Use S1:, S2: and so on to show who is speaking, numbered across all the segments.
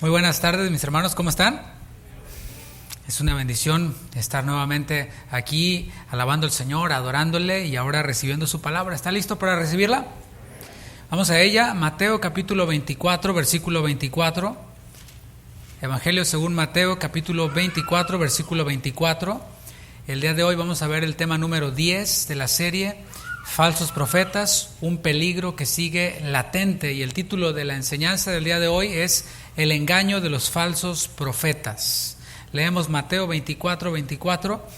S1: Muy buenas tardes, mis hermanos, ¿cómo están? Es una bendición estar nuevamente aquí alabando al Señor, adorándole y ahora recibiendo su palabra. ¿Está listo para recibirla? Vamos a ella, Mateo capítulo 24, versículo 24. Evangelio según Mateo capítulo 24, versículo 24. El día de hoy vamos a ver el tema número 10 de la serie, Falsos profetas, un peligro que sigue latente. Y el título de la enseñanza del día de hoy es El engaño de los falsos profetas. Leemos Mateo 24, 24.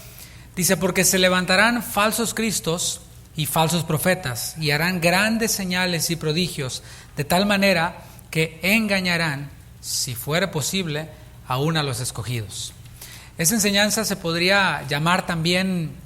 S1: Dice, porque se levantarán falsos cristos y falsos profetas, y harán grandes señales y prodigios, de tal manera que engañarán, si fuera posible, aún a los escogidos. Esa enseñanza se podría llamar también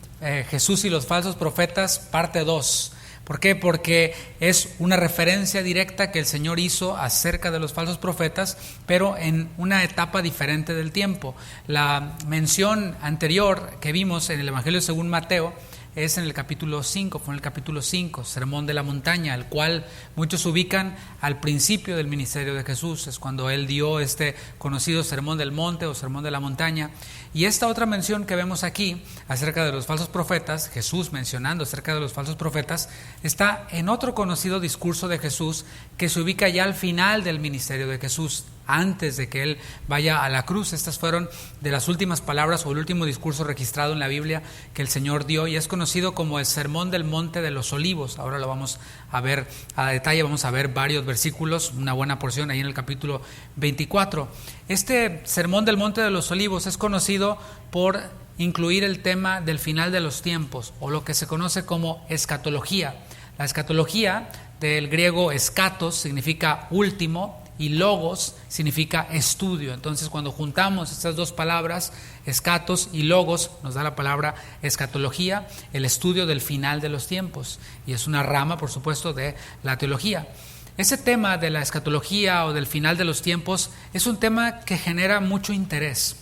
S1: Jesús y los falsos profetas, parte 2. ¿Por qué? Porque es una referencia directa que el Señor hizo acerca de los falsos profetas, pero en una etapa diferente del tiempo. La mención anterior que vimos en el Evangelio según Mateo es en el capítulo 5, fue en el capítulo 5, Sermón de la Montaña, el cual muchos ubican al principio del ministerio de Jesús. Es cuando Él dio este conocido Sermón del Monte o Sermón de la Montaña. Y esta otra mención que vemos aquí acerca de los falsos profetas, Jesús mencionando acerca de los falsos profetas, está en otro conocido discurso de Jesús que se ubica ya al final del ministerio de Jesús, antes de que Él vaya a la cruz. Estas fueron de las últimas palabras o el último discurso registrado en la Biblia que el Señor dio, y es conocido como el Sermón del Monte de los Olivos. Ahora lo vamos a ver a detalle, vamos a ver varios versículos, una buena porción ahí en el capítulo 24. Este Sermón del Monte de los Olivos es conocido por incluir el tema del final de los tiempos, o lo que se conoce como escatología. La escatología, del griego escatos, significa último, y logos significa estudio. Entonces, cuando juntamos estas dos palabras, escatos y logos, nos da la palabra escatología, el estudio del final de los tiempos, y es una rama, por supuesto, de la teología. Ese tema de la escatología o del final de los tiempos es un tema que genera mucho interés.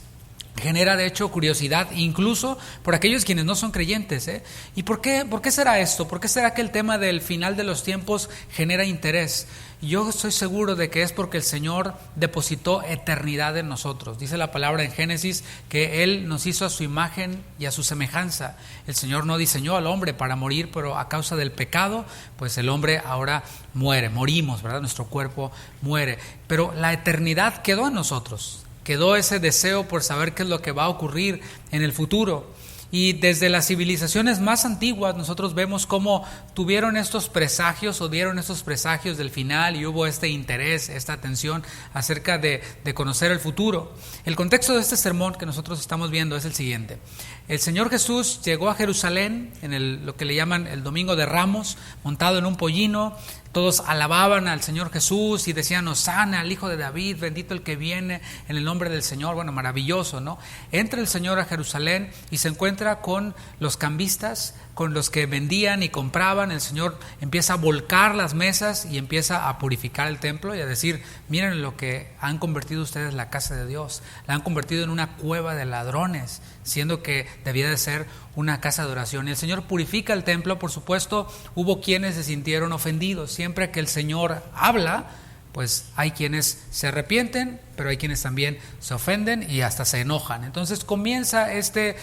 S1: Genera de hecho curiosidad, incluso por aquellos quienes no son creyentes. ¿Y por qué será esto? ¿Por qué será que el tema del final de los tiempos genera interés? Yo estoy seguro de que es porque el Señor depositó eternidad en nosotros. Dice la palabra en Génesis que Él nos hizo a su imagen y a su semejanza. El Señor no diseñó al hombre para morir, pero a causa del pecado, pues el hombre ahora morimos, ¿verdad? Nuestro cuerpo muere. Pero la eternidad quedó en nosotros. Quedó ese deseo por saber qué es lo que va a ocurrir en el futuro. Y desde las civilizaciones más antiguas nosotros vemos cómo tuvieron estos presagios o dieron estos presagios del final, y hubo este interés, esta atención acerca de conocer el futuro. El contexto de este sermón que nosotros estamos viendo es el siguiente. El Señor Jesús llegó a Jerusalén en lo que le llaman el Domingo de Ramos, montado en un pollino. Todos alababan al Señor Jesús y decían, Hosana al Hijo de David, bendito el que viene en el nombre del Señor. Bueno, maravilloso, ¿no? Entra el Señor a Jerusalén y se encuentra con los cambistas, con los que vendían y compraban. El Señor empieza a volcar las mesas y empieza a purificar el templo y a decir, miren lo que han convertido ustedes la casa de Dios. La han convertido en una cueva de ladrones, siendo que debía de ser una casa de oración. Y el Señor purifica el templo. Por supuesto, hubo quienes se sintieron ofendidos. Siempre que el Señor habla, pues hay quienes se arrepienten, pero hay quienes también se ofenden y hasta se enojan. Entonces comienza este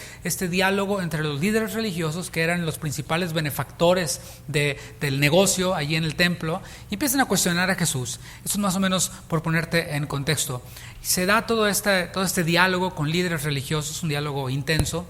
S1: diálogo entre los líderes religiosos, que eran los principales benefactores del negocio allí en el templo, y empiezan a cuestionar a Jesús. Eso es más o menos por ponerte en contexto. Se da todo este diálogo con líderes religiosos, un diálogo intenso,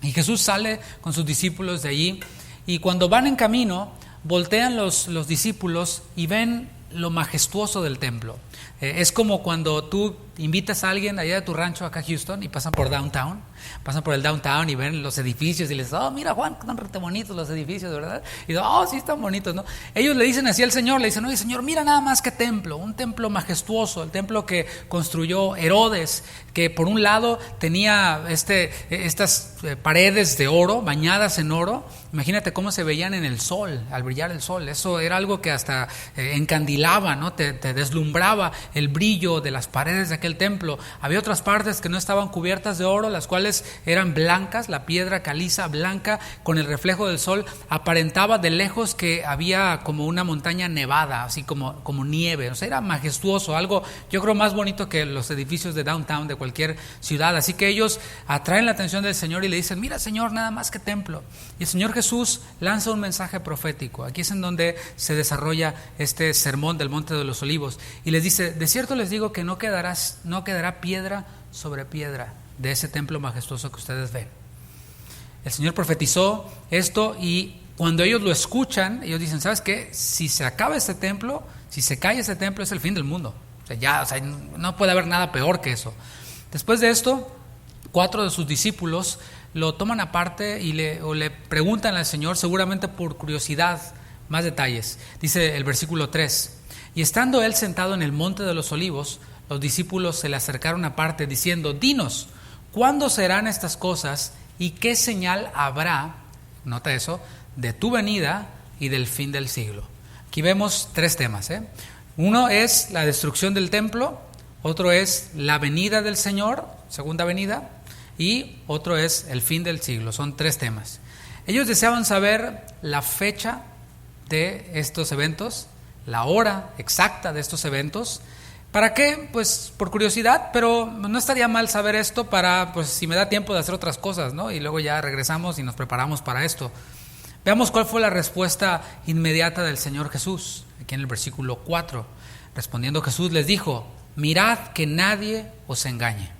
S1: y Jesús sale con sus discípulos de allí, y cuando van en camino, voltean los discípulos y ven lo majestuoso del templo. Es como cuando tú invitas a alguien allá de tu rancho acá a Houston y pasan por el downtown y ven los edificios y les dicen, mira Juan, están re bonitos los edificios, ¿verdad? Y dicen, sí están bonitos, ¿no? Ellos le dicen así al Señor, le dicen, oye Señor, mira nada más que templo, un templo majestuoso, el templo que construyó Herodes, que por un lado tenía estas paredes de oro, bañadas en oro. Imagínate cómo se veían en el sol, al brillar el sol. Eso era algo que hasta encandilaba, ¿no? Te deslumbraba el brillo de las paredes de aquel del templo. Había otras partes que no estaban cubiertas de oro, las cuales eran blancas, la piedra caliza blanca con el reflejo del sol aparentaba de lejos que había como una montaña nevada, así como nieve. O sea, era majestuoso, algo yo creo más bonito que los edificios de downtown de cualquier ciudad. Así que ellos atraen la atención del Señor y le dicen: mira, Señor, nada más que templo. Y el Señor Jesús lanza un mensaje profético. Aquí es en donde se desarrolla este sermón del Monte de los Olivos, y les dice: de cierto les digo que no quedará piedra sobre piedra de ese templo majestuoso que ustedes ven. El Señor profetizó esto, y cuando ellos lo escuchan, ellos dicen: ¿sabes qué? Si se acaba este templo, si se cae este templo, es el fin del mundo. O sea, no puede haber nada peor que eso. Después de esto, 4 de sus discípulos lo toman aparte y le preguntan al Señor, seguramente por curiosidad, más detalles. Dice el versículo 3: y estando él sentado en el Monte de los Olivos, los discípulos se le acercaron aparte diciendo: dinos, ¿cuándo serán estas cosas y qué señal habrá, nota eso, de tu venida y del fin del siglo? Aquí vemos 3 temas, Uno es la destrucción del templo, otro es la venida del Señor, segunda venida, y otro es el fin del siglo. Son 3 temas. Ellos deseaban saber la fecha de estos eventos, la hora exacta de estos eventos. ¿Para qué? Pues por curiosidad, pero no estaría mal saber esto para, pues si me da tiempo de hacer otras cosas, ¿no? Y luego ya regresamos y nos preparamos para esto. Veamos cuál fue la respuesta inmediata del Señor Jesús, aquí en el versículo 4. Respondiendo Jesús les dijo: mirad que nadie os engañe.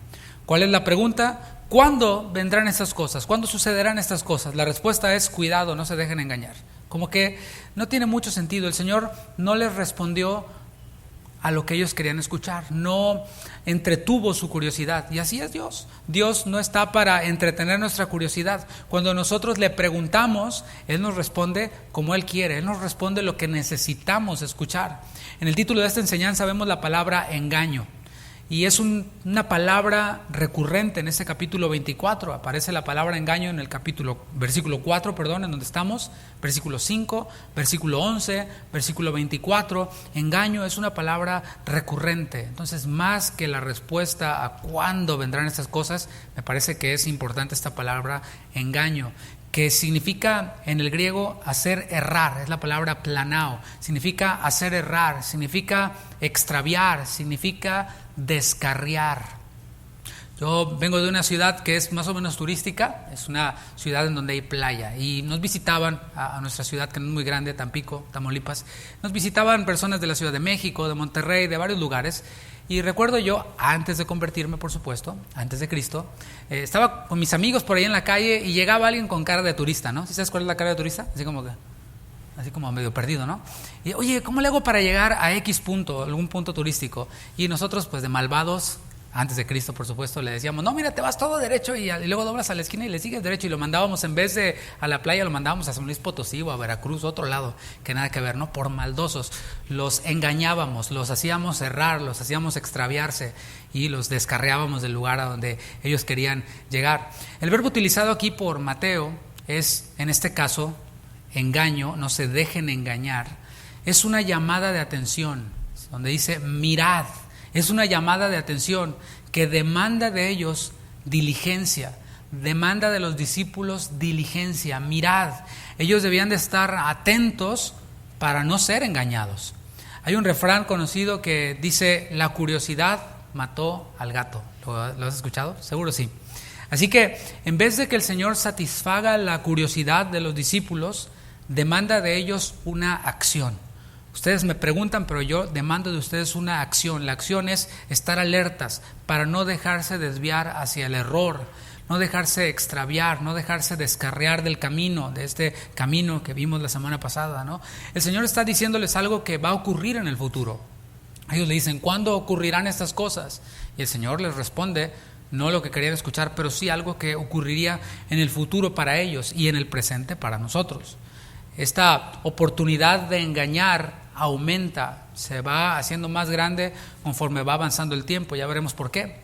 S1: ¿Cuál es la pregunta? ¿Cuándo vendrán estas cosas? ¿Cuándo sucederán estas cosas? La respuesta es: cuidado, no se dejen engañar. Como que no tiene mucho sentido. El Señor no les respondió a lo que ellos querían escuchar, no entretuvo su curiosidad. Y así es Dios. Dios no está para entretener nuestra curiosidad. Cuando nosotros le preguntamos, Él nos responde como Él quiere. Él nos responde lo que necesitamos escuchar. En el título de esta enseñanza vemos la palabra engaño. Y es una palabra recurrente en ese capítulo 24. Aparece la palabra engaño en el versículo 4, en donde estamos, versículo 5, versículo 11, versículo 24. Engaño es una palabra recurrente. Entonces, más que la respuesta a cuándo vendrán estas cosas, me parece que es importante esta palabra engaño, que significa en el griego hacer errar, es la palabra planao, significa hacer errar, significa extraviar, significa descarriar. Yo vengo de una ciudad que es más o menos turística, es una ciudad en donde hay playa, y nos visitaban a nuestra ciudad, que no es muy grande, Tampico, Tamaulipas, nos visitaban personas de la Ciudad de México, de Monterrey, de varios lugares. Y recuerdo yo, antes de convertirme, por supuesto, antes de Cristo, estaba con mis amigos por ahí en la calle y llegaba alguien con cara de turista, ¿no? ¿Sí sabes cuál es la cara de turista? Así como medio perdido, ¿no? Y oye, ¿cómo le hago para llegar a X punto, algún punto turístico? Y nosotros, pues de malvados, antes de Cristo, por supuesto, le decíamos: no, mira, te vas todo derecho y luego doblas a la esquina y le sigues derecho. Y lo mandábamos, en vez de a la playa, lo mandábamos a San Luis Potosí o a Veracruz, otro lado, que nada que ver, ¿no? Por maldosos. Los engañábamos, los hacíamos errar, los hacíamos extraviarse y los descarriábamos del lugar a donde ellos querían llegar. El verbo utilizado aquí por Mateo es, en este caso, engaño, no se dejen engañar. Es una llamada de atención, donde dice mirad. Es una llamada de atención que demanda de ellos diligencia, demanda de los discípulos diligencia. Mirad, ellos debían de estar atentos para no ser engañados. Hay un refrán conocido que dice: la curiosidad mató al gato. ¿Lo has escuchado? Seguro sí. Así que en vez de que el Señor satisfaga la curiosidad de los discípulos, demanda de ellos una acción. Ustedes me preguntan, pero yo demando de ustedes una acción. La acción es estar alertas para no dejarse desviar hacia el error, no dejarse extraviar, no dejarse descarriar del camino, de este camino que vimos la semana pasada, ¿no? El Señor está diciéndoles algo que va a ocurrir en el futuro. Ellos le dicen: ¿cuándo ocurrirán estas cosas? Y el Señor les responde, no lo que querían escuchar, pero sí algo que ocurriría en el futuro para ellos y en el presente para nosotros. Esta oportunidad de engañar aumenta, se va haciendo más grande conforme va avanzando el tiempo. Ya veremos por qué.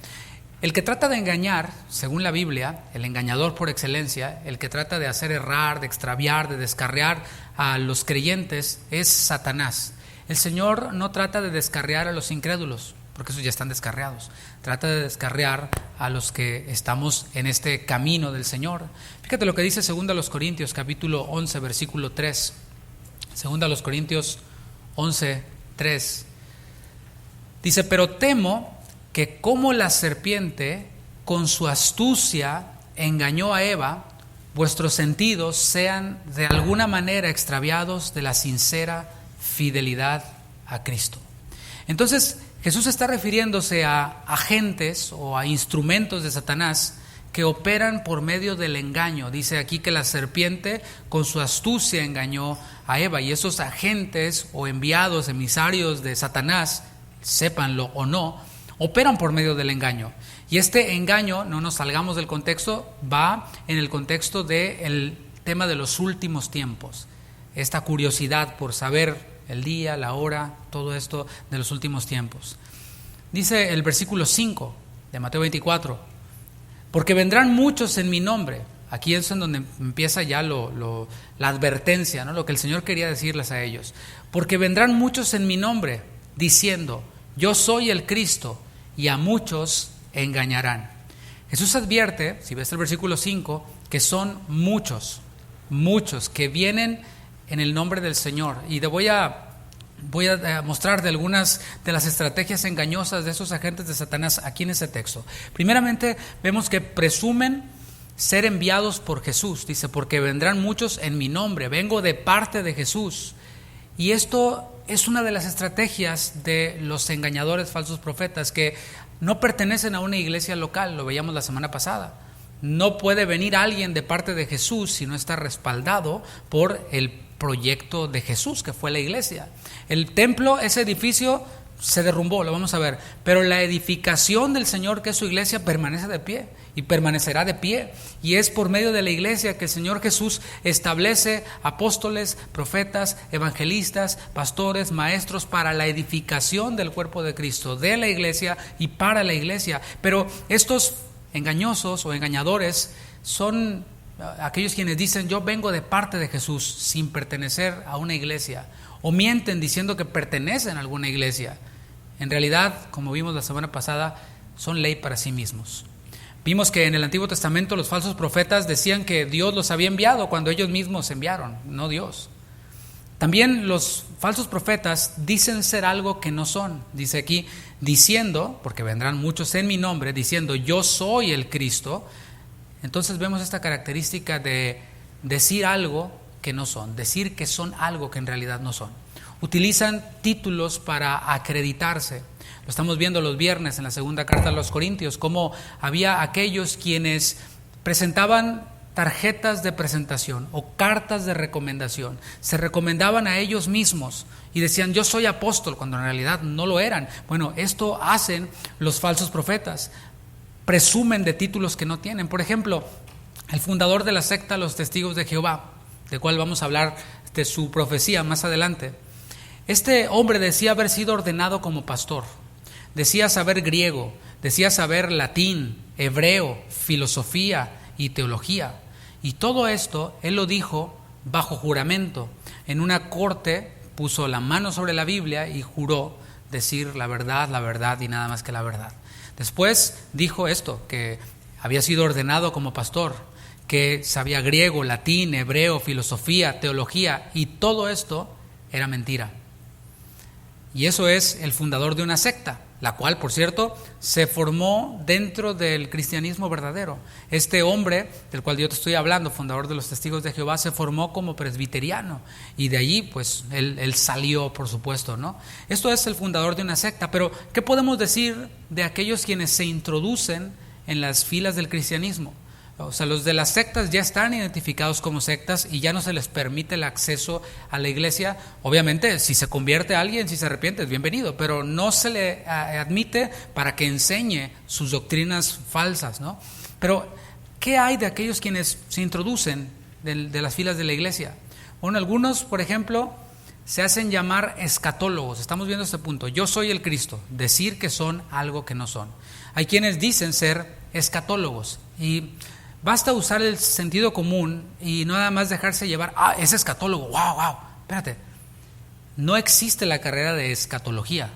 S1: El que trata de engañar, según la Biblia, el engañador por excelencia, el que trata de hacer errar, de extraviar, de descarriar a los creyentes, es Satanás. El Señor no trata de descarriar a los incrédulos, porque esos ya están descarriados. Trata de descarriar a los que estamos en este camino del Señor. Fíjate lo que dice 2 Corintios capítulo 11 versículo 3. 2 Corintios 11, 3. Dice: pero temo que como la serpiente con su astucia engañó a Eva, vuestros sentidos sean de alguna manera extraviados de la sincera fidelidad a Cristo. Entonces Jesús está refiriéndose a agentes o a instrumentos de Satanás que operan por medio del engaño. Dice aquí que la serpiente con su astucia engañó a Eva, y esos agentes o enviados, emisarios de Satanás, sépanlo o no, operan por medio del engaño. Y este engaño, no nos salgamos del contexto, va en el contexto del tema de los últimos tiempos. Esta curiosidad por saber el día, la hora, todo esto de los últimos tiempos. Dice el versículo 5 de Mateo 24: porque vendrán muchos en mi nombre. Aquí es en donde empieza ya la advertencia, ¿no? Lo que el Señor quería decirles a ellos. Porque vendrán muchos en mi nombre, diciendo: yo soy el Cristo, y a muchos engañarán. Jesús advierte, si ves el versículo 5, que son muchos que vienen en el nombre del Señor. Y voy a mostrar de algunas de las estrategias engañosas de esos agentes de Satanás aquí en ese texto. Primeramente, vemos que presumen ser enviados por Jesús. Dice: porque vendrán muchos en mi nombre, vengo de parte de Jesús. Y esto es una de las estrategias de los engañadores falsos profetas, que no pertenecen a una iglesia local. Lo veíamos la semana pasada. No puede venir alguien de parte de Jesús si no está respaldado por el proyecto de Jesús, que fue la iglesia. El templo, ese edificio, se derrumbó, lo vamos a ver, pero la edificación del Señor, que es su iglesia, permanece de pie y permanecerá de pie, y es por medio de la iglesia que el Señor Jesús establece apóstoles, profetas, evangelistas, pastores, maestros, para la edificación del cuerpo de Cristo, de la iglesia y para la iglesia. Pero estos engañosos o engañadores son aquellos quienes dicen: yo vengo de parte de Jesús, sin pertenecer a una iglesia, o mienten diciendo que pertenecen a alguna iglesia. En realidad, como vimos la semana pasada, son ley para sí mismos. Vimos que en el Antiguo Testamento los falsos profetas decían que Dios los había enviado cuando ellos mismos se enviaron, no Dios. También los falsos profetas dicen ser algo que no son. Dice aquí, diciendo, porque vendrán muchos en mi nombre, diciendo: yo soy el Cristo. Entonces vemos esta característica de decir algo que no son, decir que son algo que en realidad no son. Utilizan títulos para acreditarse. Lo estamos viendo los viernes en la segunda carta a los Corintios, cómo había aquellos quienes presentaban tarjetas de presentación o cartas de recomendación. Se recomendaban a ellos mismos y decían: yo soy apóstol, cuando en realidad no lo eran. Bueno, esto hacen los falsos profetas. Presumen de títulos que no tienen. Por ejemplo, el fundador de la secta Los Testigos de Jehová, de cual vamos a hablar de su profecía más adelante. Este hombre decía haber sido ordenado como pastor, decía saber griego, decía saber latín, hebreo, filosofía y teología. Y todo esto él lo dijo bajo juramento. En una corte puso la mano sobre la Biblia y juró decir la verdad y nada más que la verdad. Después dijo esto, que había sido ordenado como pastor, que sabía griego, latín, hebreo, filosofía, teología, y todo esto era mentira. Y eso es el fundador de una secta, la cual, por cierto, se formó dentro del cristianismo verdadero. Este hombre del cual yo te estoy hablando, fundador de los Testigos de Jehová, se formó como presbiteriano, y de allí pues él salió, por supuesto, ¿no? Esto es el fundador de una secta. Pero ¿qué podemos decir de aquellos quienes se introducen en las filas del cristianismo? O sea, los de las sectas ya están identificados como sectas y ya no se les permite el acceso a la iglesia. Obviamente, si se convierte a alguien, si se arrepiente, es bienvenido, pero no se le admite para que enseñe sus doctrinas falsas, ¿no? Pero, ¿qué hay de aquellos quienes se introducen de las filas de la iglesia? Bueno, algunos, por ejemplo, se hacen llamar escatólogos. Estamos viendo este punto. Yo soy el Cristo. Decir que son algo que no son. Hay quienes dicen ser escatólogos y basta usar el sentido común y no nada más dejarse llevar. Es escatólogo, wow, espérate. No existe la carrera de escatología,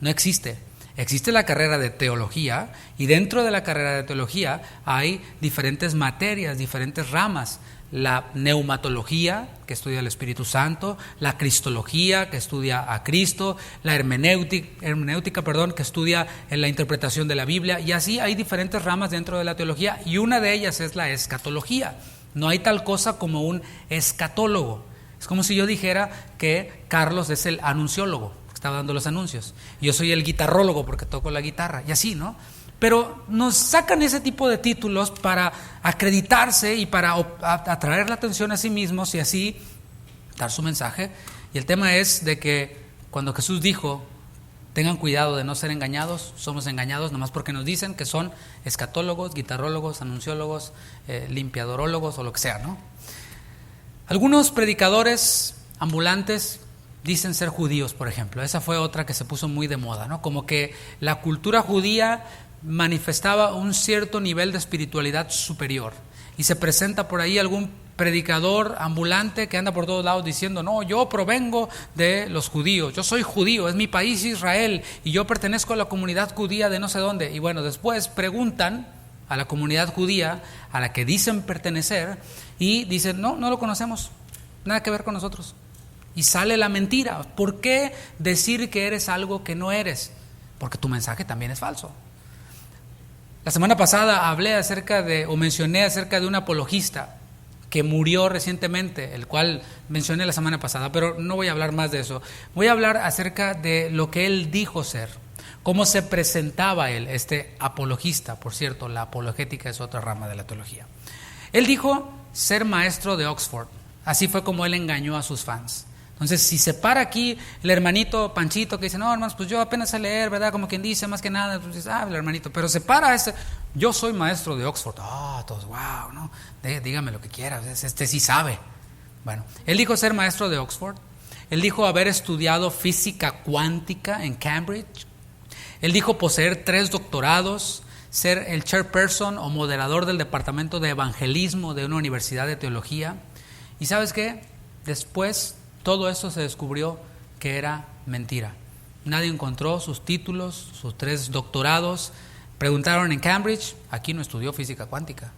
S1: no existe. Existe la carrera de teología y dentro de la carrera de teología hay diferentes materias, diferentes ramas. La neumatología, que estudia el Espíritu Santo, la cristología, que estudia a Cristo, la hermenéutica, que estudia en la interpretación de la Biblia, y así hay diferentes ramas dentro de la teología, y una de ellas es la escatología. No hay tal cosa como un escatólogo. Es como si yo dijera que Carlos es el anunciólogo, que está dando los anuncios, y yo soy el guitarrólogo porque toco la guitarra, y así, ¿no? Pero nos sacan ese tipo de títulos para acreditarse y para atraer la atención a sí mismos y así dar su mensaje. Y el tema es de que cuando Jesús dijo, tengan cuidado de no ser engañados, somos engañados nomás porque nos dicen que son escatólogos, guitarrólogos, anunciólogos, limpiadorólogos o lo que sea, ¿no? Algunos predicadores ambulantes dicen ser judíos, por ejemplo. Esa fue otra que se puso muy de moda, ¿no? Como que la cultura judía manifestaba un cierto nivel de espiritualidad superior. Y se presenta por ahí algún predicador ambulante que anda por todos lados diciendo, no, yo provengo de los judíos, yo soy judío, es mi país Israel y yo pertenezco a la comunidad judía de no sé dónde. Y bueno, después preguntan a la comunidad judía a la que dicen pertenecer y dicen, no lo conocemos, nada que ver con nosotros. Y sale la mentira. ¿Por qué decir que eres algo que no eres? Porque tu mensaje también es falso. La semana pasada mencioné acerca de un apologista que murió recientemente, el cual mencioné la semana pasada, pero no voy a hablar más de eso. Voy a hablar acerca de lo que él dijo ser, cómo se presentaba él, este apologista. Por cierto, la apologética es otra rama de la teología. Él dijo ser maestro de Oxford. Así fue como él engañó a sus fans. Entonces, si se para aquí el hermanito Panchito que dice, no, hermanos, pues yo apenas sé leer, ¿verdad? Como quien dice, más que nada, pues dice, el hermanito. Pero se para yo soy maestro de Oxford. Todos, wow, ¿no? Dígame lo que quiera, este sí sabe. Bueno, él dijo ser maestro de Oxford. Él dijo haber estudiado física cuántica en Cambridge. Él dijo poseer 3 doctorados, ser el chairperson o moderador del departamento de evangelismo de una universidad de teología. ¿Y sabes qué? Después todo eso se descubrió que era mentira. Nadie encontró sus títulos, sus 3 doctorados. Preguntaron en Cambridge, aquí no estudió física cuántica.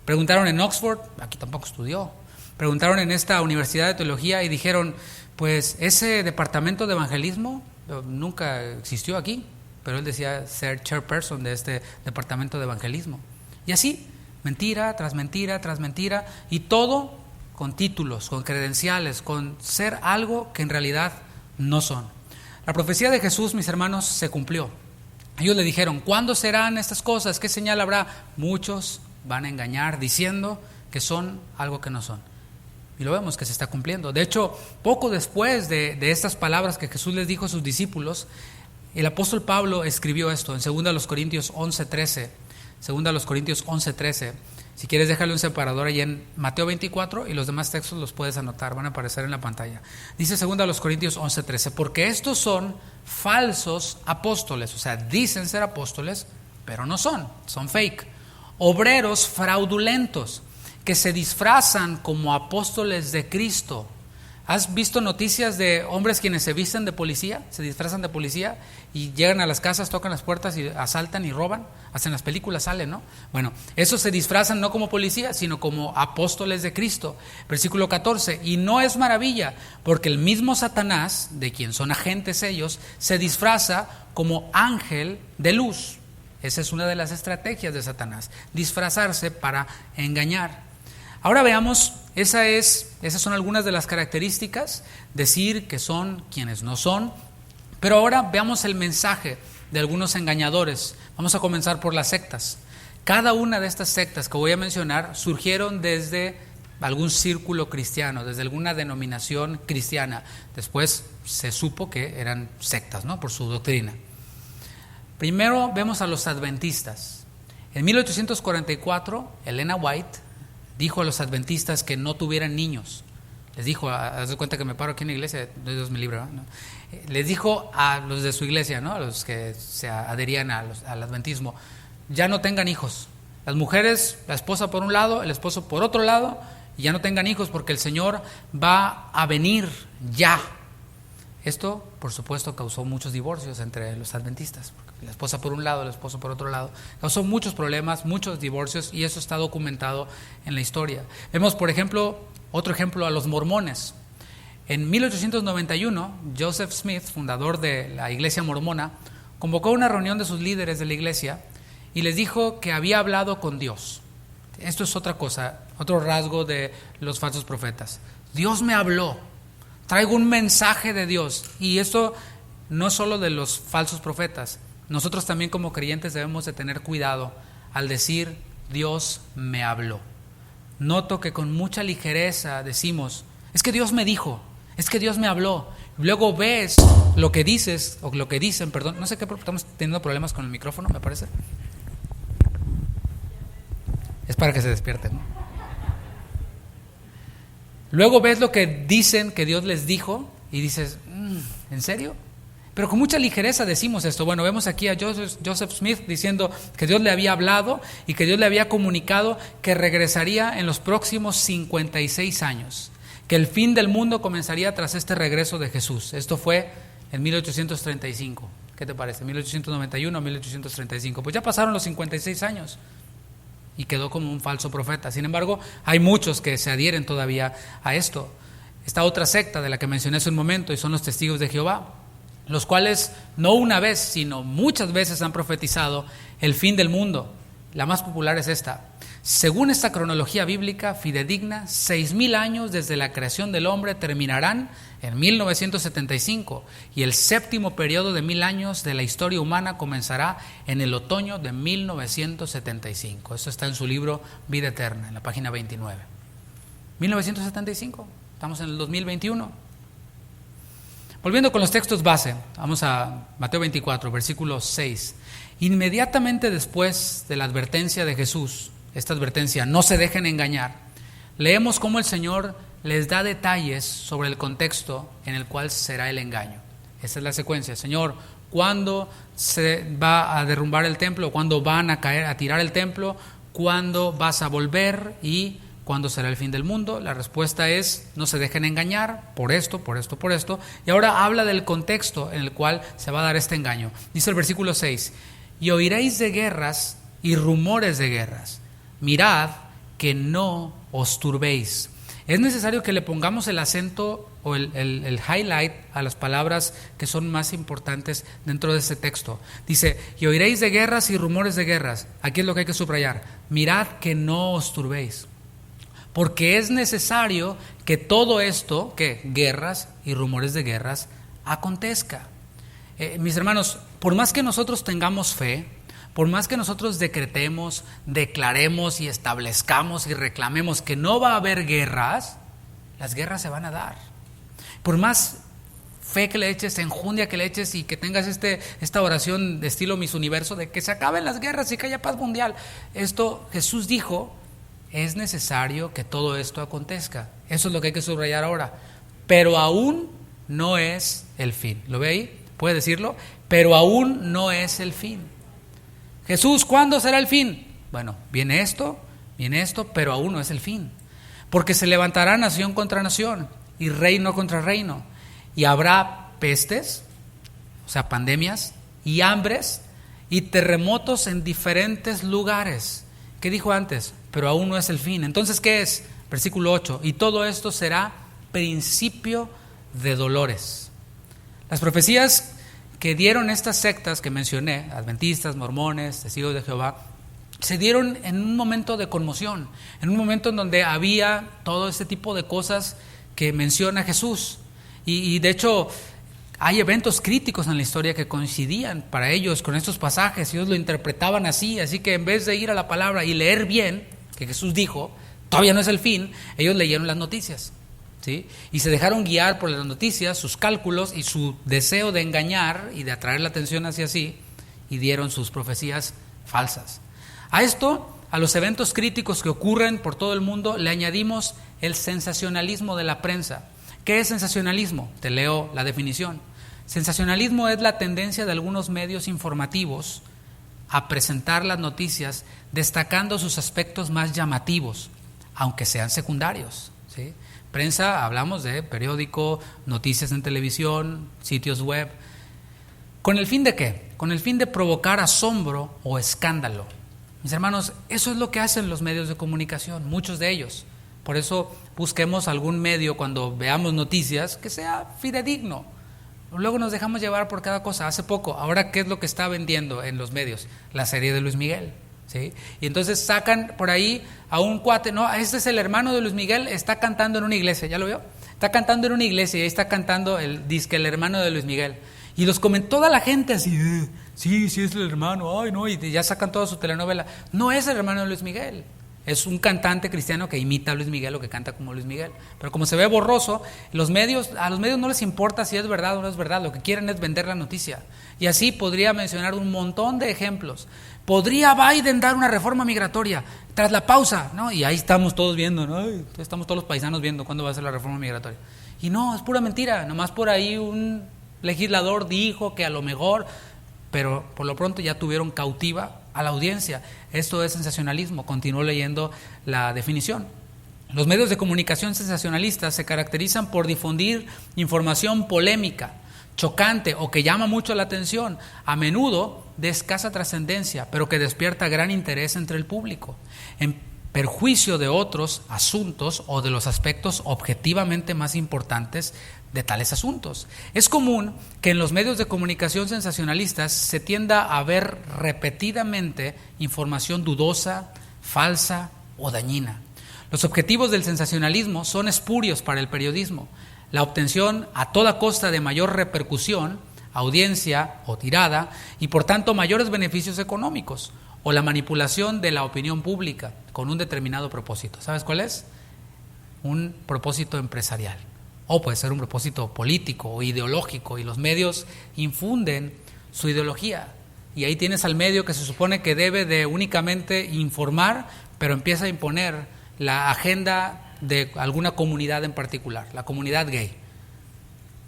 S1: Preguntaron en Oxford, aquí tampoco estudió. Preguntaron en esta universidad de teología y dijeron, pues ese departamento de evangelismo nunca existió aquí, pero él decía ser chairperson de este departamento de evangelismo. Y así, mentira tras mentira tras mentira, y todo con títulos, con credenciales, con ser algo que en realidad no son. La profecía de Jesús, mis hermanos, se cumplió. Ellos le dijeron, ¿cuándo serán estas cosas? ¿Qué señal habrá? Muchos van a engañar diciendo que son algo que no son. Y lo vemos que se está cumpliendo. De hecho, poco después de estas palabras que Jesús les dijo a sus discípulos, el apóstol Pablo escribió esto en 2 Corintios 11:13. 2 Corintios 11:13. Si quieres, déjale un separador ahí en Mateo 24 y los demás textos los puedes anotar, van a aparecer en la pantalla. Dice 2 Corintios 11:13, porque estos son falsos apóstoles, o sea, dicen ser apóstoles, pero no son fake. Obreros fraudulentos que se disfrazan como apóstoles de Cristo. ¿Has visto noticias de hombres quienes se visten de policía, se disfrazan de policía y llegan a las casas, tocan las puertas y asaltan y roban? Hasta en las películas salen, ¿no? Bueno, esos se disfrazan no como policía, sino como apóstoles de Cristo. Versículo 14, y no es maravilla, porque el mismo Satanás, de quien son agentes ellos, se disfraza como ángel de luz. Esa es una de las estrategias de Satanás, disfrazarse para engañar. Ahora veamos, esas son algunas de las características, decir que son quienes no son, pero ahora veamos el mensaje de algunos engañadores. Vamos a comenzar por las sectas. Cada una de estas sectas que voy a mencionar surgieron desde algún círculo cristiano, desde alguna denominación cristiana. Después se supo que eran sectas, ¿no? Por su doctrina. Primero vemos a los adventistas. En 1844, Elena White dijo a los adventistas que no tuvieran niños. Les dijo, haz de cuenta que me paro aquí en la iglesia, Dios me libre, ¿no? Les dijo a los de su iglesia, ¿no? A los que se adherían al adventismo, ya no tengan hijos. Las mujeres, la esposa por un lado, el esposo por otro lado, y ya no tengan hijos porque el Señor va a venir ya. Esto, por supuesto, causó muchos divorcios entre los adventistas. La esposa por un lado, el esposo por otro lado. Causó muchos problemas, muchos divorcios, y eso está documentado en la historia. Vemos, por ejemplo, otro ejemplo a los mormones. En 1891, Joseph Smith, fundador de la iglesia mormona, convocó una reunión de sus líderes de la iglesia y les dijo que había hablado con Dios. Esto es otra cosa, otro rasgo de los falsos profetas. Dios me habló, traigo un mensaje de Dios. Y esto no es solo de los falsos profetas. Nosotros también como creyentes debemos de tener cuidado al decir Dios me habló. Noto que con mucha ligereza decimos, es que Dios me dijo, es que Dios me habló. Luego ves lo que dices, o lo que dicen, perdón, no sé qué, estamos teniendo problemas con el micrófono, me parece. Es para que se despierten, ¿no? Luego ves lo que dicen que Dios les dijo y dices, ¿en serio? Pero con mucha ligereza decimos esto. Bueno, vemos aquí a Joseph Smith diciendo que Dios le había hablado y que Dios le había comunicado que regresaría en los próximos 56 años, que el fin del mundo comenzaría tras este regreso de Jesús. Esto fue en 1835. ¿Qué te parece? 1891 a 1835. Pues ya pasaron los 56 años y quedó como un falso profeta. Sin embargo, hay muchos que se adhieren todavía a esto. Esta otra secta de la que mencioné hace un momento, y son los testigos de Jehová, los cuales no una vez, sino muchas veces han profetizado el fin del mundo. La más popular es esta. Según esta cronología bíblica fidedigna, 6,000 años desde la creación del hombre terminarán en 1975 y el séptimo periodo de 1,000 años de la historia humana comenzará en el otoño de 1975. Esto está en su libro Vida Eterna, en la página 29. 1975, estamos en el 2021. Volviendo con los textos base, vamos a Mateo 24, versículo 6. Inmediatamente después de la advertencia de Jesús, esta advertencia, no se dejen engañar, leemos cómo el Señor les da detalles sobre el contexto en el cual será el engaño. Esta es la secuencia. Señor, ¿cuándo se va a derrumbar el templo? ¿Cuándo van a caer, a tirar el templo? ¿Cuándo vas a volver? ¿Y cuándo será el fin del mundo? La respuesta es, no se dejen engañar por esto, por esto, por esto. Y ahora habla del contexto en el cual se va a dar este engaño. Dice el versículo 6, y oiréis de guerras y rumores de guerras. Mirad que no os turbéis. Es necesario que le pongamos el acento o el highlight a las palabras que son más importantes dentro de este texto. Dice, y oiréis de guerras y rumores de guerras. Aquí es lo que hay que subrayar. Mirad que no os turbéis. Porque es necesario que todo esto, que guerras y rumores de guerras, acontezca. Mis hermanos, por más que nosotros tengamos fe, por más que nosotros decretemos, declaremos y establezcamos y reclamemos que no va a haber guerras, las guerras se van a dar. Por más fe que le eches, enjundia que le eches y que tengas esta oración de estilo Miss Universo de que se acaben las guerras y que haya paz mundial, esto Jesús dijo, es necesario que todo esto acontezca. Eso es lo que hay que subrayar ahora. Pero aún no es el fin. ¿Lo ve ahí? ¿Puede decirlo? Pero aún no es el fin. Jesús, ¿cuándo será el fin? Bueno, viene esto, pero aún no es el fin. Porque se levantará nación contra nación y reino contra reino. Y habrá pestes, o sea, pandemias, y hambres y terremotos en diferentes lugares. ¿Qué dijo antes? Pero aún no es el fin. Entonces, ¿qué es? Versículo 8. Y todo esto será principio de dolores. Las profecías que dieron estas sectas que mencioné, adventistas, mormones, testigos de Jehová, se dieron en un momento de conmoción, en un momento en donde había todo este tipo de cosas que menciona Jesús. Y de hecho, hay eventos críticos en la historia que coincidían para ellos con estos pasajes. Ellos lo interpretaban así que en vez de ir a la palabra y leer bien, que Jesús dijo, todavía no es el fin, ellos leyeron las noticias. ¿Sí? Y se dejaron guiar por las noticias, sus cálculos y su deseo de engañar y de atraer la atención hacia sí, y dieron sus profecías falsas. A esto, a los eventos críticos que ocurren por todo el mundo, le añadimos el sensacionalismo de la prensa. ¿Qué es sensacionalismo? Te leo la definición. Sensacionalismo es la tendencia de algunos medios informativos a presentar las noticias destacando sus aspectos más llamativos, aunque sean secundarios. ¿sí? Prensa, hablamos de periódico, noticias en televisión, sitios web. ¿Con el fin de qué? Con el fin de provocar asombro o escándalo. Mis hermanos, eso es lo que hacen los medios de comunicación, muchos de ellos. Por eso busquemos algún medio cuando veamos noticias que sea fidedigno. Luego nos dejamos llevar por cada cosa. Hace poco, ahora, ¿qué es lo que está vendiendo en los medios? La serie de Luis Miguel, ¿sí? Y entonces sacan por ahí a un cuate, no, este es el hermano de Luis Miguel, está cantando en una iglesia, ¿ya lo vio? Está cantando en una iglesia y ahí está cantando dizque el hermano de Luis Miguel. Y los comentó toda la gente así, sí es el hermano, ay no, y ya sacan toda su telenovela. No es el hermano de Luis Miguel. Es un cantante cristiano que imita a Luis Miguel o que canta como Luis Miguel. Pero como se ve borroso, a los medios no les importa si es verdad o no es verdad. Lo que quieren es vender la noticia. Y así podría mencionar un montón de ejemplos. ¿Podría Biden dar una reforma migratoria tras la pausa? ¿No? Y ahí estamos todos viendo, ¿no? Estamos todos los paisanos viendo cuándo va a ser la reforma migratoria. Y no, es pura mentira. Nomás por ahí un legislador dijo que a lo mejor, pero por lo pronto ya tuvieron cautiva a la audiencia. Esto es sensacionalismo. Continúo leyendo la definición. Los medios de comunicación sensacionalistas se caracterizan por difundir información polémica, chocante o que llama mucho la atención, a menudo de escasa trascendencia, pero que despierta gran interés entre el público, en perjuicio de otros asuntos o de los aspectos objetivamente más importantes de tales asuntos. Es común que en los medios de comunicación sensacionalistas se tienda a ver repetidamente información dudosa, falsa o dañina. Los objetivos del sensacionalismo son espurios para el periodismo: la obtención a toda costa de mayor repercusión, audiencia o tirada, y por tanto mayores beneficios económicos, o la manipulación de la opinión pública con un determinado propósito. ¿Sabes cuál es? Un propósito empresarial. O puede ser un propósito político o ideológico, y los medios infunden su ideología. Y ahí tienes al medio que se supone que debe de únicamente informar, pero empieza a imponer la agenda de alguna comunidad en particular, la comunidad gay.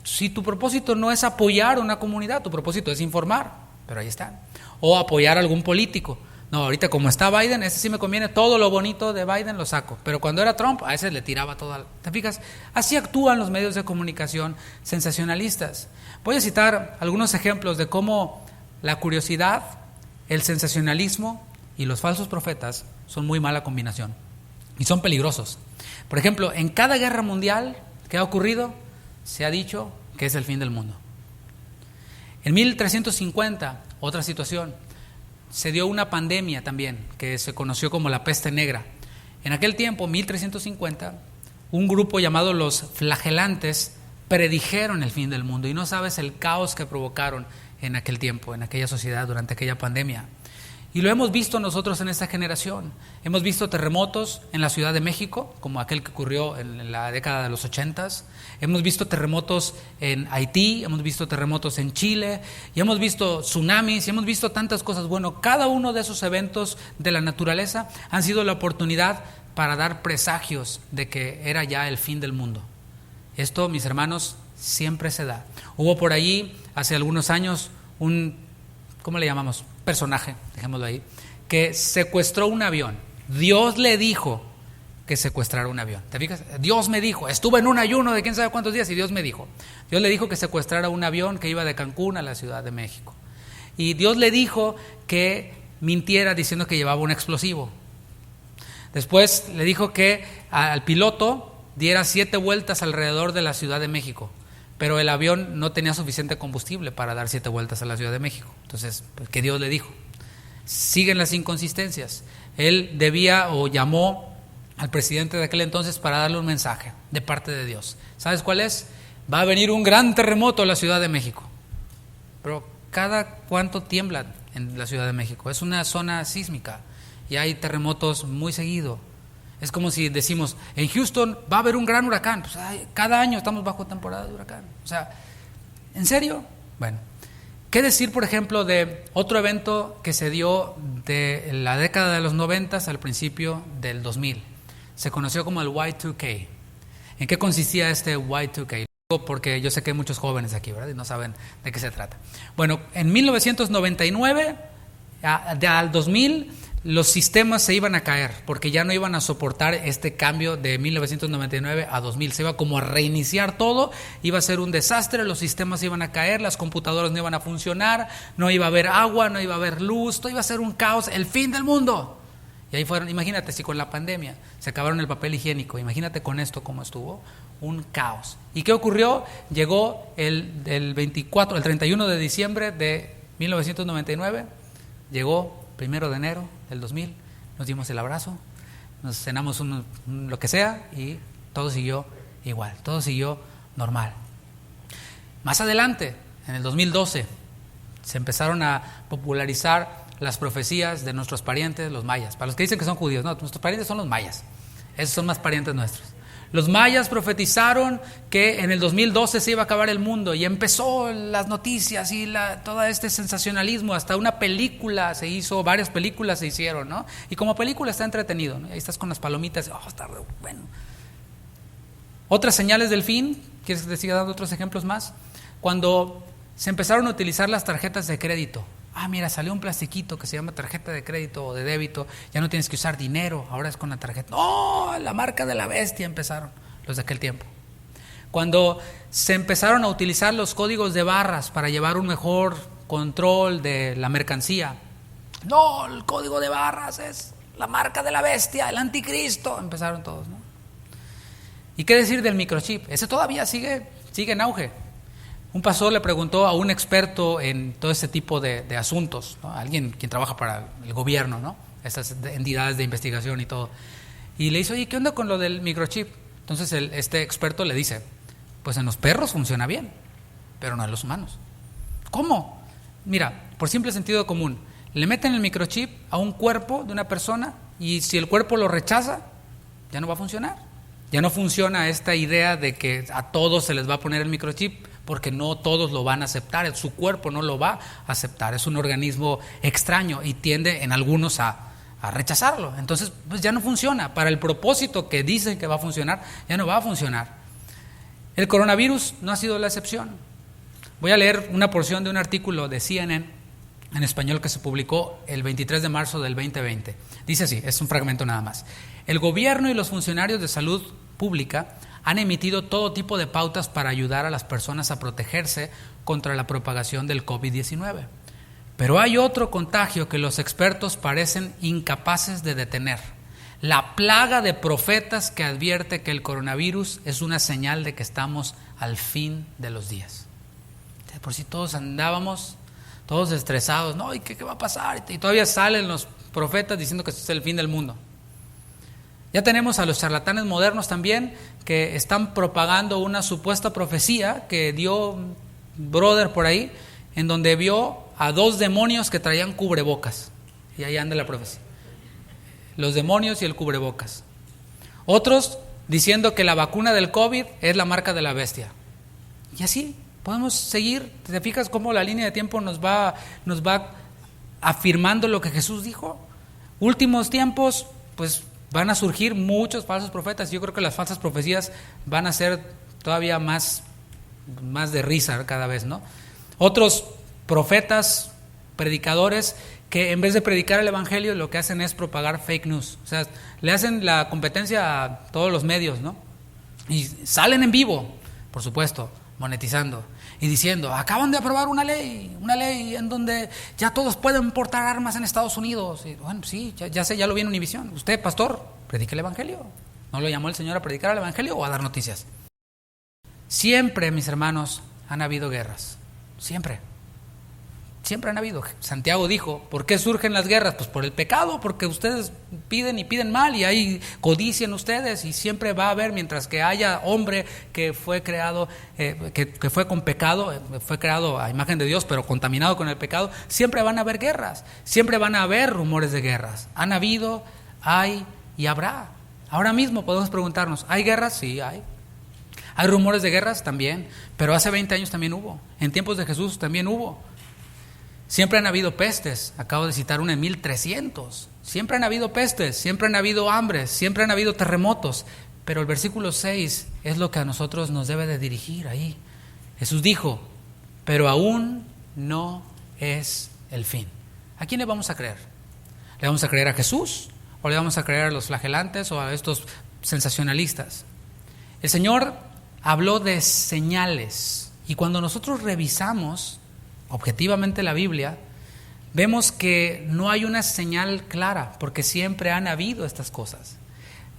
S1: Si tu propósito no es apoyar a una comunidad, tu propósito es informar, pero ahí está. O apoyar a algún político. No, ahorita como está Biden, ese sí me conviene, todo lo bonito de Biden lo saco. Pero cuando era Trump, a ese le tiraba toda. ¿Te fijas? Así actúan los medios de comunicación sensacionalistas. Voy a citar algunos ejemplos de cómo la curiosidad, el sensacionalismo y los falsos profetas son muy mala combinación. Y son peligrosos. Por ejemplo, en cada guerra mundial que ha ocurrido, se ha dicho que es el fin del mundo. En 1350, otra situación, se dio una pandemia también, que se conoció como la peste negra. En aquel tiempo, 1350, un grupo llamado los flagelantes predijeron el fin del mundo, y no sabes el caos que provocaron en aquel tiempo, en aquella sociedad, durante aquella pandemia. Y lo hemos visto nosotros en esta generación. Hemos visto terremotos en la Ciudad de México, como aquel que ocurrió en la década de los 80s. Hemos visto terremotos en Haití, hemos visto terremotos en Chile, y hemos visto tsunamis, y hemos visto tantas cosas. Bueno, cada uno de esos eventos de la naturaleza han sido la oportunidad para dar presagios de que era ya el fin del mundo. Esto, mis hermanos, siempre se da. Hubo por allí, hace algunos años, ¿cómo le llamamos? Personaje, dejémoslo ahí, que secuestró un avión. Dios le dijo que secuestrara un avión. ¿Te fijas? Dios me dijo, estuve en un ayuno de quién sabe cuántos días y Dios me dijo. Dios le dijo que secuestrara un avión que iba de Cancún a la Ciudad de México. Y Dios le dijo que mintiera diciendo que llevaba un explosivo. Después le dijo que al piloto diera 7 vueltas alrededor de la Ciudad de México. Pero el avión no tenía suficiente combustible para dar 7 vueltas a la Ciudad de México. Entonces, pues, ¿qué Dios le dijo? Siguen las inconsistencias. Él debía o llamó al presidente de aquel entonces para darle un mensaje de parte de Dios. ¿Sabes cuál es? Va a venir un gran terremoto a la Ciudad de México. Pero ¿cada cuánto tiembla en la Ciudad de México? Es una zona sísmica y hay terremotos muy seguido. Es como si decimos, en Houston va a haber un gran huracán. Pues, cada año estamos bajo temporada de huracán. O sea, ¿en serio? Bueno, ¿qué decir, por ejemplo, de otro evento que se dio de la década de los 90 al principio del 2000? Se conoció como el Y2K. ¿En qué consistía este Y2K? Porque yo sé que hay muchos jóvenes aquí, ¿verdad? Y no saben de qué se trata. Bueno, en 1999 al 2000, los sistemas se iban a caer porque ya no iban a soportar este cambio de 1999 a 2000. Se iba como a reiniciar todo, iba a ser un desastre, los sistemas iban a caer, las computadoras no iban a funcionar, no iba a haber agua, no iba a haber luz, todo iba a ser un caos, el fin del mundo. Y ahí fueron, imagínate si con la pandemia se acabaron el papel higiénico, imagínate con esto cómo estuvo, un caos. ¿Y qué ocurrió? Llegó el 31 de diciembre de 1999, llegó 1 de enero del 2000, nos dimos el abrazo, nos cenamos lo que sea y todo siguió igual, todo siguió normal. Más adelante, en el 2012, se empezaron a popularizar las profecías de nuestros parientes, los mayas. Para los que dicen que son judíos, no, nuestros parientes son los mayas, esos son más parientes nuestros. Los mayas profetizaron que en el 2012 se iba a acabar el mundo y empezó las noticias y todo este sensacionalismo, hasta una película se hizo, varias películas se hicieron, ¿no? Y como película está entretenido, ¿no? Ahí estás con las palomitas, está bueno. Otras señales del fin, ¿quieres que te siga dando otros ejemplos más? Cuando se empezaron a utilizar las tarjetas de crédito. Mira, salió un plastiquito que se llama tarjeta de crédito o de débito, ya no tienes que usar dinero, ahora es con la tarjeta. ¡No! La marca de la bestia empezaron los de aquel tiempo. Cuando se empezaron a utilizar los códigos de barras para llevar un mejor control de la mercancía. ¡No! El código de barras es la marca de la bestia, el anticristo. Empezaron todos, ¿no? ¿Y qué decir del microchip? Ese todavía sigue en auge. Un pastor le preguntó a un experto en todo este tipo de asuntos, ¿no? Alguien quien trabaja para el gobierno, ¿no? Estas entidades de investigación y todo. Y le dice, oye, ¿qué onda con lo del microchip? Entonces este experto le dice, pues en los perros funciona bien, pero no en los humanos. ¿Cómo? Mira, por simple sentido común, le meten el microchip a un cuerpo de una persona y si el cuerpo lo rechaza, ya no va a funcionar. Ya no funciona esta idea de que a todos se les va a poner el microchip, porque no todos lo van a aceptar, su cuerpo no lo va a aceptar, es un organismo extraño y tiende en algunos a rechazarlo. Entonces, pues ya no funciona, para el propósito que dicen que va a funcionar, ya no va a funcionar. El coronavirus no ha sido la excepción. Voy a leer una porción de un artículo de CNN en español que se publicó el 23 de marzo del 2020. Dice así, es un fragmento nada más. El gobierno y los funcionarios de salud pública han emitido todo tipo de pautas para ayudar a las personas a protegerse contra la propagación del COVID-19. Pero hay otro contagio que los expertos parecen incapaces de detener. La plaga de profetas que advierte que el coronavirus es una señal de que estamos al fin de los días. Por si todos andábamos, todos estresados, ¿no? ¿Y qué va a pasar? Y todavía salen los profetas diciendo que este es el fin del mundo. Ya tenemos a los charlatanes modernos también que están propagando una supuesta profecía que dio un brother por ahí, en donde vio a 2 demonios que traían cubrebocas. Y ahí anda la profecía. Los demonios y el cubrebocas. Otros diciendo que la vacuna del COVID es la marca de la bestia. Y así podemos seguir. ¿Te fijas cómo la línea de tiempo nos va afirmando lo que Jesús dijo? Últimos tiempos, pues van a surgir muchos falsos profetas. Yo creo que las falsas profecías van a ser todavía más de risa cada vez, ¿no? Otros profetas, predicadores, que en vez de predicar el evangelio lo que hacen es propagar fake news. O sea, le hacen la competencia a todos los medios, ¿no? Y salen en vivo, por supuesto, monetizando y diciendo, acaban de aprobar una ley en donde ya todos pueden portar armas en Estados Unidos. Y bueno, sí, ya sé, ya lo vi en Univisión. Usted, pastor, predique el evangelio. ¿No lo llamó el Señor a predicar el evangelio o a dar noticias? Siempre, mis hermanos, han habido guerras. Siempre han habido. Santiago dijo, ¿por qué surgen las guerras? Pues por el pecado, porque ustedes piden y piden mal y hay codicia en ustedes y siempre va a haber, mientras que haya hombre que fue creado, que fue con pecado, fue creado a imagen de Dios, pero contaminado con el pecado, siempre van a haber guerras, siempre van a haber rumores de guerras. Han habido, hay y habrá. Ahora mismo podemos preguntarnos, ¿hay guerras? Sí, hay. ¿Hay rumores de guerras? También, pero hace 20 años también hubo, en tiempos de Jesús también hubo. Siempre han habido pestes, acabo de citar una en 1300. Siempre han habido pestes, siempre han habido hambres, siempre han habido terremotos. Pero el versículo 6 es lo que a nosotros nos debe de dirigir ahí. Jesús dijo, pero aún no es el fin. ¿A quién le vamos a creer? ¿Le vamos a creer a Jesús o le vamos a creer a los flagelantes o a estos sensacionalistas? El Señor habló de señales, y cuando nosotros revisamos objetivamente la Biblia, vemos que no hay una señal clara, porque siempre han habido estas cosas.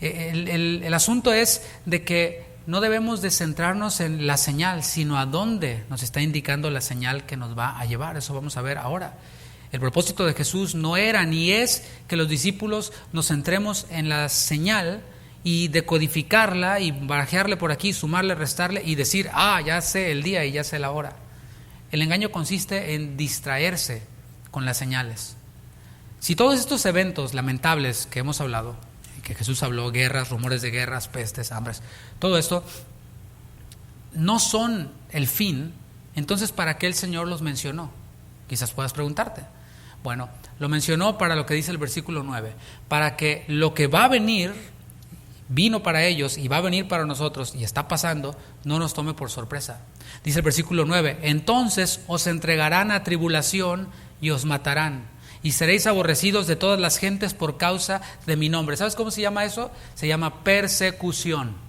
S1: El asunto es de que no debemos de centrarnos en la señal, sino a dónde nos está indicando la señal que nos va a llevar. Eso vamos a ver ahora. El propósito de Jesús no era ni es que los discípulos nos centremos en la señal y decodificarla y barajearle por aquí, sumarle, restarle y decir, ya sé el día y ya sé la hora. El engaño consiste en distraerse con las señales. Si todos estos eventos lamentables que hemos hablado, que Jesús habló, guerras, rumores de guerras, pestes, hambres, todo esto no son el fin, entonces ¿para qué el Señor los mencionó? Quizás puedas preguntarte. Bueno, lo mencionó para lo que dice el versículo 9, para que lo que va a venir, vino para ellos y va a venir para nosotros y está pasando, no nos tome por sorpresa. Dice el versículo 9, entonces os entregarán a tribulación y os matarán, y seréis aborrecidos de todas las gentes por causa de mi nombre. ¿Sabes cómo se llama eso? Se llama persecución.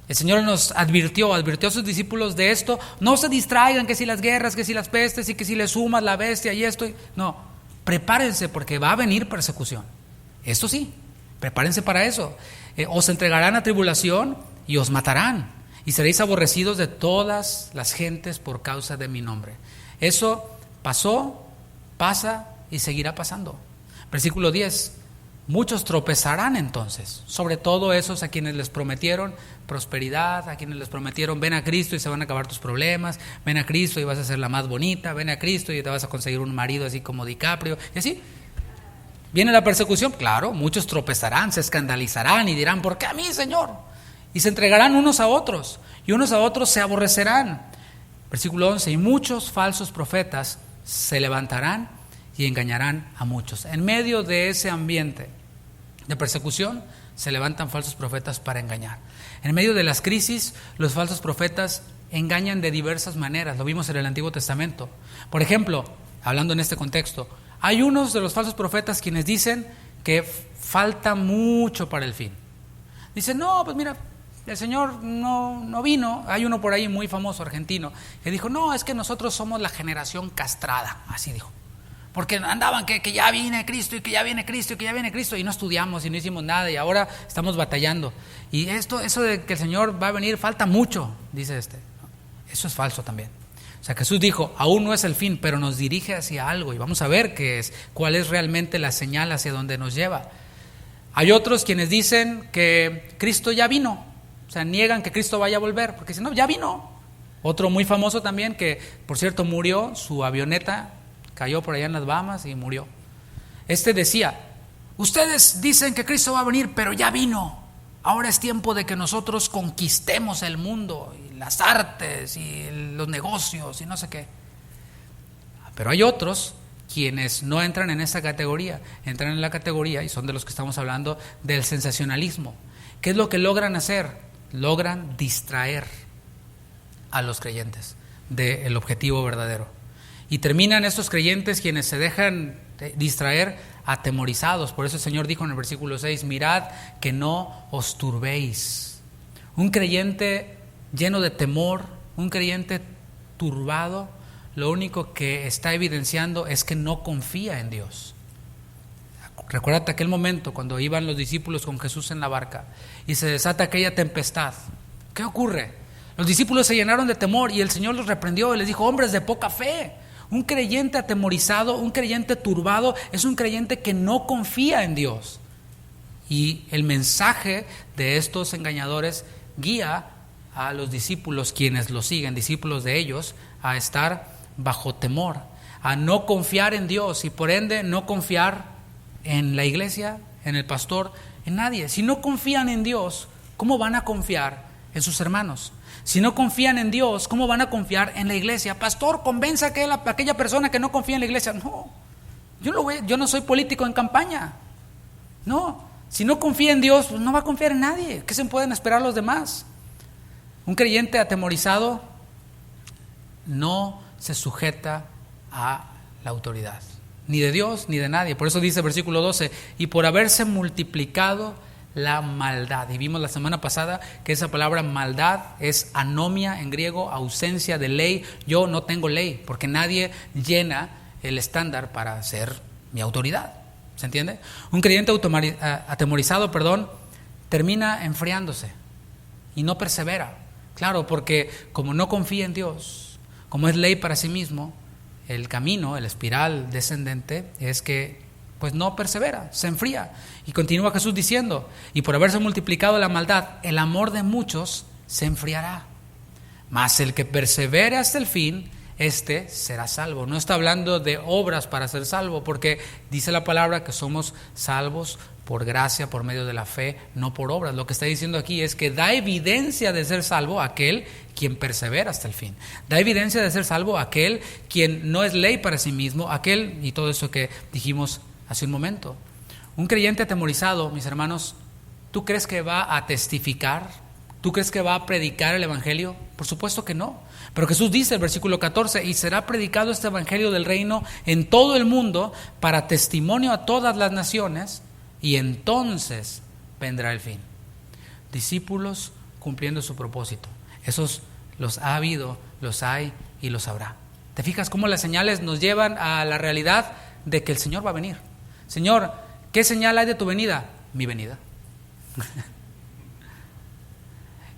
S1: El Señor nos advirtió a sus discípulos de esto. No se distraigan que si las guerras, que si las pestes y que si le sumas la bestia y esto. No, prepárense porque va a venir persecución. Esto sí, prepárense para eso. Os entregarán a tribulación y os matarán, y seréis aborrecidos de todas las gentes por causa de mi nombre. Eso pasó, pasa y seguirá pasando. Versículo 10, muchos tropezarán entonces, sobre todo esos a quienes les prometieron prosperidad, a quienes les prometieron ven a Cristo y se van a acabar tus problemas, ven a Cristo y vas a ser la más bonita, ven a Cristo y te vas a conseguir un marido así como DiCaprio, y así. ¿Viene la persecución? Claro, muchos tropezarán, se escandalizarán y dirán, ¿por qué a mí, Señor? Y se entregarán unos a otros, y unos a otros se aborrecerán. Versículo 11, y muchos falsos profetas se levantarán y engañarán a muchos. En medio de ese ambiente de persecución, se levantan falsos profetas para engañar. En medio de las crisis, los falsos profetas engañan de diversas maneras. Lo vimos en el Antiguo Testamento. Por ejemplo, hablando en este contexto, hay unos de los falsos profetas quienes dicen que falta mucho para el fin. Dicen, no, pues mira, el Señor no vino. Hay uno por ahí muy famoso, argentino, que dijo, no, es que nosotros somos la generación castrada, así dijo. Porque andaban que ya viene Cristo y que ya viene Cristo y que ya viene Cristo y no estudiamos y no hicimos nada y ahora estamos batallando. Y eso de que el Señor va a venir, falta mucho, dice este. Eso es falso también. O sea, Jesús dijo, aún no es el fin, pero nos dirige hacia algo y vamos a ver qué es, cuál es realmente la señal hacia donde nos lleva. Hay otros quienes dicen que Cristo ya vino, o sea, niegan que Cristo vaya a volver, porque dicen, no, ya vino. Otro muy famoso también, que por cierto murió, su avioneta cayó por allá en las Bahamas y murió. Este decía, ustedes dicen que Cristo va a venir, pero ya vino. Ahora es tiempo de que nosotros conquistemos el mundo, y las artes, y los negocios, y no sé qué. Pero hay otros quienes no entran en esa categoría, entran en la categoría, y son de los que estamos hablando, del sensacionalismo. ¿Qué es lo que logran hacer? Logran distraer a los creyentes del objetivo verdadero. Y terminan estos creyentes quienes se dejan distraer atemorizados. Por eso el Señor dijo en el versículo 6, mirad que no os turbéis. Un creyente lleno de temor, un creyente turbado, lo único que está evidenciando es que no confía en Dios. Recuérdate aquel momento cuando iban los discípulos con Jesús en la barca y se desata aquella tempestad. ¿Qué ocurre? Los discípulos se llenaron de temor y el Señor los reprendió y les dijo, hombres de poca fe. Un creyente atemorizado, un creyente turbado, es un creyente que no confía en Dios. Y el mensaje de estos engañadores guía a los discípulos, quienes lo siguen, discípulos de ellos, a estar bajo temor, a no confiar en Dios y por ende no confiar en la iglesia, en el pastor, en nadie. Si no confían en Dios, ¿cómo van a confiar en sus hermanos? Si no confían en Dios, ¿cómo van a confiar en la iglesia? Pastor, convenza a aquella persona que no confía en la iglesia. No, yo no soy político en campaña. No, si no confía en Dios, pues no va a confiar en nadie. ¿Qué se pueden esperar los demás? Un creyente atemorizado no se sujeta a la autoridad. ni de Dios, ni de nadie. Por eso dice el versículo 12, y por haberse multiplicado la maldad. Y vimos la semana pasada que esa palabra maldad es anomia en griego, ausencia de ley. Yo no tengo ley, porque nadie llena el estándar para ser mi autoridad. ¿Se entiende? Un creyente atemorizado, termina enfriándose y no persevera. Claro, porque como no confía en Dios, como es ley para sí mismo, el camino, el espiral descendente es que pues no persevera, se enfría. Y continúa Jesús diciendo, y por haberse multiplicado la maldad, el amor de muchos se enfriará. Mas el que persevere hasta el fin, este será salvo. No está hablando de obras para ser salvo, porque dice la palabra que somos salvos por gracia, por medio de la fe, no por obras. Lo que está diciendo aquí es que da evidencia de ser salvo aquel quien persevera hasta el fin. Da evidencia de ser salvo aquel quien no es ley para sí mismo, aquel, y todo eso que dijimos hace un momento. Un creyente atemorizado, mis hermanos, ¿tú crees que va a testificar? ¿Tú crees que va a predicar el evangelio? Por supuesto que no. Pero Jesús dice en el versículo 14, y será predicado este evangelio del reino en todo el mundo para testimonio a todas las naciones, y entonces vendrá el fin. Discípulos cumpliendo su propósito. Esos los ha habido, los hay y los habrá. ¿Te fijas cómo las señales nos llevan a la realidad de que el Señor va a venir? Señor, ¿qué señal hay de tu venida? Mi venida.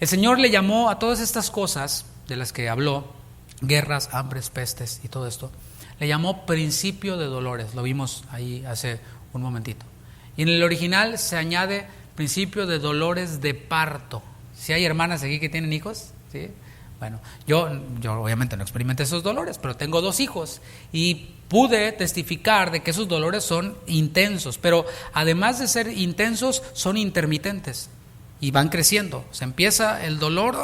S1: El Señor le llamó a todas estas cosas de las que habló, guerras, hambres, pestes y todo esto, le llamó principio de dolores. Lo vimos ahí hace un momentito. Y en el original se añade principio de dolores de parto. Si hay hermanas aquí que tienen hijos, ¿sí? Bueno, yo obviamente no experimenté esos dolores, pero tengo 2 hijos y pude testificar de que esos dolores son intensos, pero además de ser intensos, son intermitentes y van creciendo. Se empieza el dolor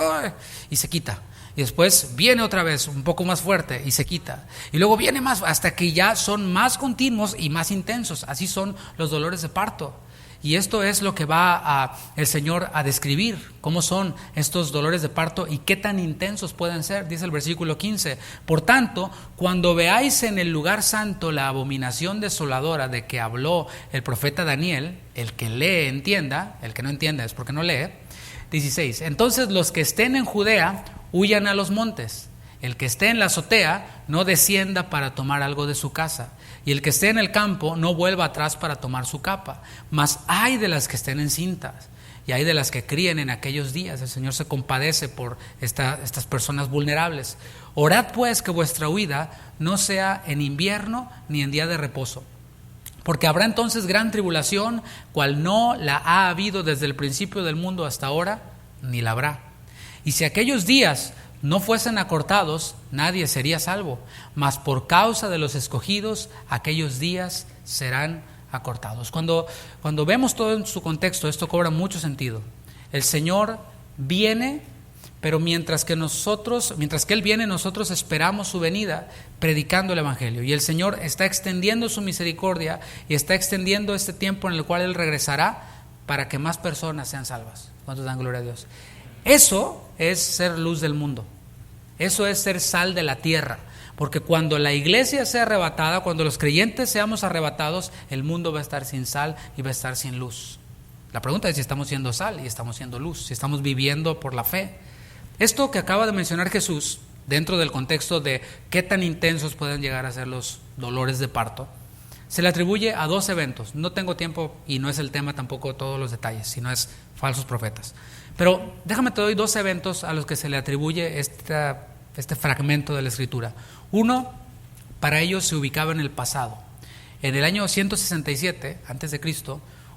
S1: y se quita. Y después viene otra vez un poco más fuerte y se quita. Y luego viene más hasta que ya son más continuos y más intensos. Así son los dolores de parto. Y esto es lo que va el Señor a describir, cómo son estos dolores de parto y qué tan intensos pueden ser. Dice el versículo 15, por tanto, cuando veáis en el lugar santo la abominación desoladora de que habló el profeta Daniel, el que lee entienda, el que no entienda es porque no lee. 16, entonces los que estén en Judea huyan a los montes. El que esté en la azotea no descienda para tomar algo de su casa, y el que esté en el campo no vuelva atrás para tomar su capa. Mas hay de las que estén encintas, y hay de las que críen en aquellos días. El Señor se compadece por estas personas vulnerables. Orad pues que vuestra huida no sea en invierno ni en día de reposo, porque habrá entonces gran tribulación, cual no la ha habido desde el principio del mundo hasta ahora, ni la habrá. Y si aquellos días no fuesen acortados, nadie sería salvo, mas por causa de los escogidos, aquellos días serán acortados. Cuando vemos todo en su contexto, esto cobra mucho sentido. El Señor viene, pero mientras que Él viene, nosotros esperamos su venida predicando el evangelio. Y el Señor está extendiendo su misericordia y está extendiendo este tiempo en el cual Él regresará para que más personas sean salvas. ¿Cuántos dan gloria a Dios? Eso es ser luz del mundo. Eso es ser sal de la tierra. Porque cuando la iglesia sea arrebatada, cuando los creyentes seamos arrebatados, el mundo va a estar sin sal y va a estar sin luz. La pregunta es si estamos siendo sal y estamos siendo luz, si estamos viviendo por la fe. Esto que acaba de mencionar Jesús, dentro del contexto de qué tan intensos pueden llegar a ser los dolores de parto, se le atribuye a 2 eventos. No tengo tiempo y no es el tema tampoco todos los detalles, sino es falsos profetas. Pero déjame te doy 2 eventos a los que se le atribuye este fragmento de la Escritura. Uno, para ellos se ubicaba en el pasado. En el año 167 a.C.,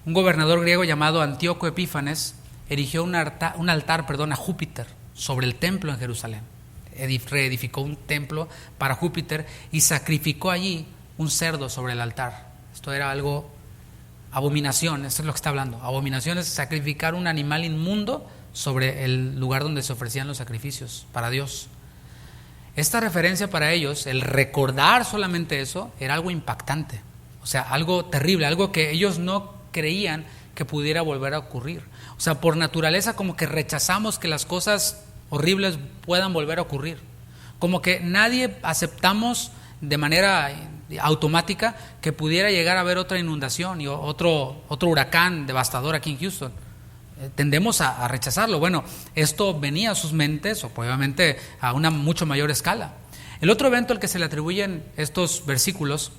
S1: un gobernador griego llamado Antíoco Epífanes erigió un altar a Júpiter sobre el templo en Jerusalén. Reedificó un templo para Júpiter y sacrificó allí un cerdo sobre el altar. Esto era algo abominación, esto es lo que está hablando. Abominación es sacrificar un animal inmundo sobre el lugar donde se ofrecían los sacrificios para Dios. Esta referencia para ellos, el recordar solamente eso, era algo impactante. O sea, algo terrible, algo que ellos no creían que pudiera volver a ocurrir. O sea, por naturaleza como que rechazamos que las cosas horribles puedan volver a ocurrir. Como que nadie aceptamos de manera automática que pudiera llegar a haber otra inundación y otro huracán devastador aquí en Houston. Tendemos a rechazarlo. Bueno, esto venía a sus mentes, obviamente a una mucho mayor escala. El otro evento al que se le atribuyen estos versículos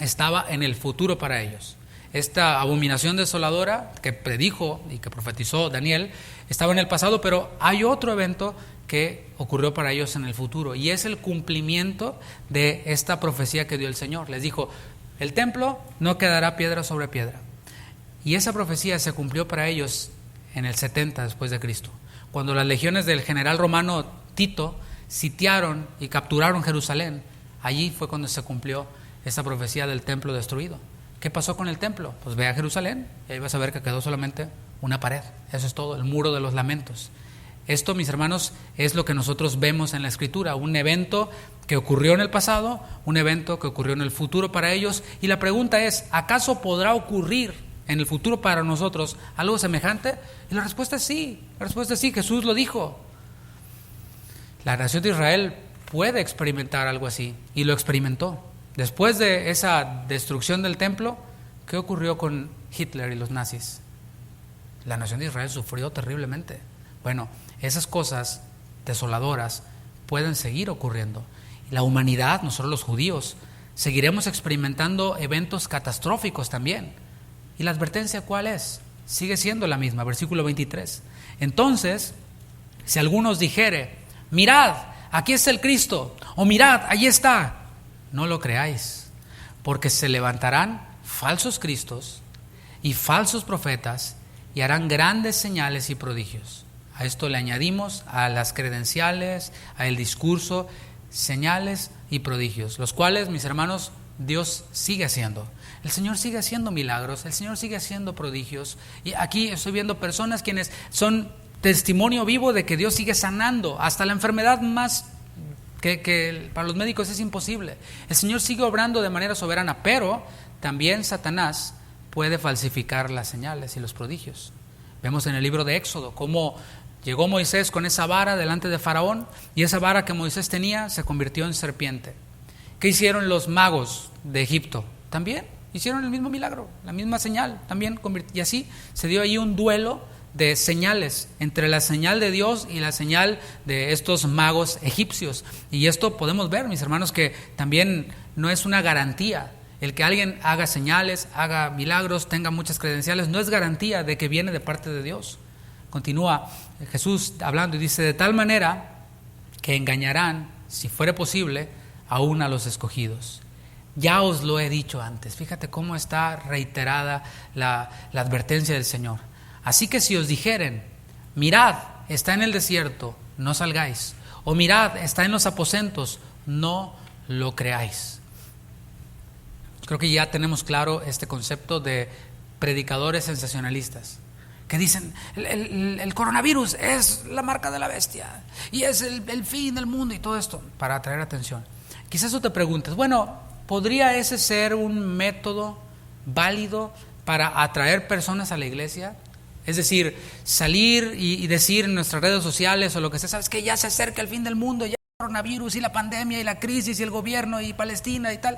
S1: estaba en el futuro para ellos. Esta abominación desoladora que predijo y que profetizó Daniel estaba en el pasado, pero hay otro evento que ocurrió para ellos en el futuro, y es el cumplimiento de esta profecía que dio el Señor. Les dijo, el templo no quedará piedra sobre piedra. Y esa profecía se cumplió para ellos en el 70 después de Cristo, cuando las legiones del general romano Tito sitiaron y capturaron Jerusalén. Allí fue cuando se cumplió esa profecía del templo destruido. ¿Qué pasó con el templo? Pues ve a Jerusalén y ahí vas a ver que quedó solamente una pared. Eso es todo, el muro de los lamentos. Esto, mis hermanos, es lo que nosotros vemos en la Escritura, un evento que ocurrió en el pasado, un evento que ocurrió en el futuro para ellos, y la pregunta es, ¿acaso podrá ocurrir en el futuro para nosotros algo semejante? Y la respuesta es sí, Jesús lo dijo. La nación de Israel puede experimentar algo así, y lo experimentó. Después de esa destrucción del templo, ¿qué ocurrió con Hitler y los nazis? La nación de Israel sufrió terriblemente. Bueno, esas cosas desoladoras pueden seguir ocurriendo. Y la humanidad, nosotros los judíos, seguiremos experimentando eventos catastróficos también. ¿Y la advertencia cuál es? Sigue siendo la misma, versículo 23. Entonces, si alguno os dijere, mirad, aquí está el Cristo, o mirad, allí está, no lo creáis, porque se levantarán falsos cristos y falsos profetas y harán grandes señales y prodigios. A esto le añadimos a las credenciales, al discurso, señales y prodigios, los cuales, mis hermanos, Dios sigue haciendo. El Señor sigue haciendo milagros, el Señor sigue haciendo prodigios. Y aquí estoy viendo personas quienes son testimonio vivo de que Dios sigue sanando hasta la enfermedad más que para los médicos es imposible. El Señor sigue obrando de manera soberana, pero también Satanás puede falsificar las señales y los prodigios. Vemos en el libro de Éxodo cómo llegó Moisés con esa vara delante de Faraón, y esa vara que Moisés tenía se convirtió en serpiente. ¿Qué hicieron los magos de Egipto? También hicieron el mismo milagro, la misma señal, también, y así se dio ahí un duelo de señales entre la señal de Dios y la señal de estos magos egipcios. Y esto podemos ver, mis hermanos, que también no es una garantía. El que alguien haga señales, haga milagros, tenga muchas credenciales, no es garantía de que viene de parte de Dios. Continúa Jesús hablando y dice, de tal manera que engañarán, si fuere posible, aún a los escogidos. Ya os lo he dicho antes. Fíjate cómo está reiterada la advertencia del Señor. Así que si os dijeren, mirad, está en el desierto, no salgáis. O mirad, está en los aposentos, no lo creáis. Creo que ya tenemos claro este concepto de predicadores sensacionalistas, que dicen, el coronavirus es la marca de la bestia, y es el fin del mundo y todo esto, para atraer atención. Quizás tú te preguntes, bueno, ¿podría ese ser un método válido para atraer personas a la iglesia? Es decir, salir y decir en nuestras redes sociales o lo que sea, sabes que ya se acerca el fin del mundo, ya el coronavirus y la pandemia y la crisis y el gobierno y Palestina y tal,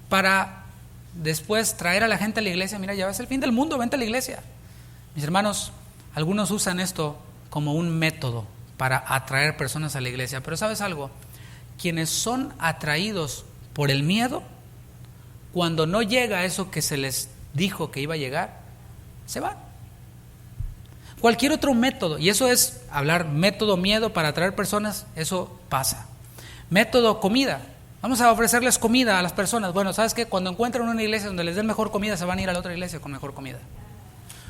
S1: para después traer a la gente a la iglesia. Mira, ya ves el fin del mundo, vente a la iglesia. Mis hermanos, algunos usan esto como un método para atraer personas a la iglesia, pero ¿sabes algo? Quienes son atraídos por el miedo, cuando no llega eso que se les dijo que iba a llegar, se van. Cualquier otro método, y eso es hablar método miedo para atraer personas, eso pasa. Método comida, vamos a ofrecerles comida a las personas. Bueno, ¿sabes qué? Cuando encuentran una iglesia donde les den mejor comida, se van a ir a la otra iglesia con mejor comida.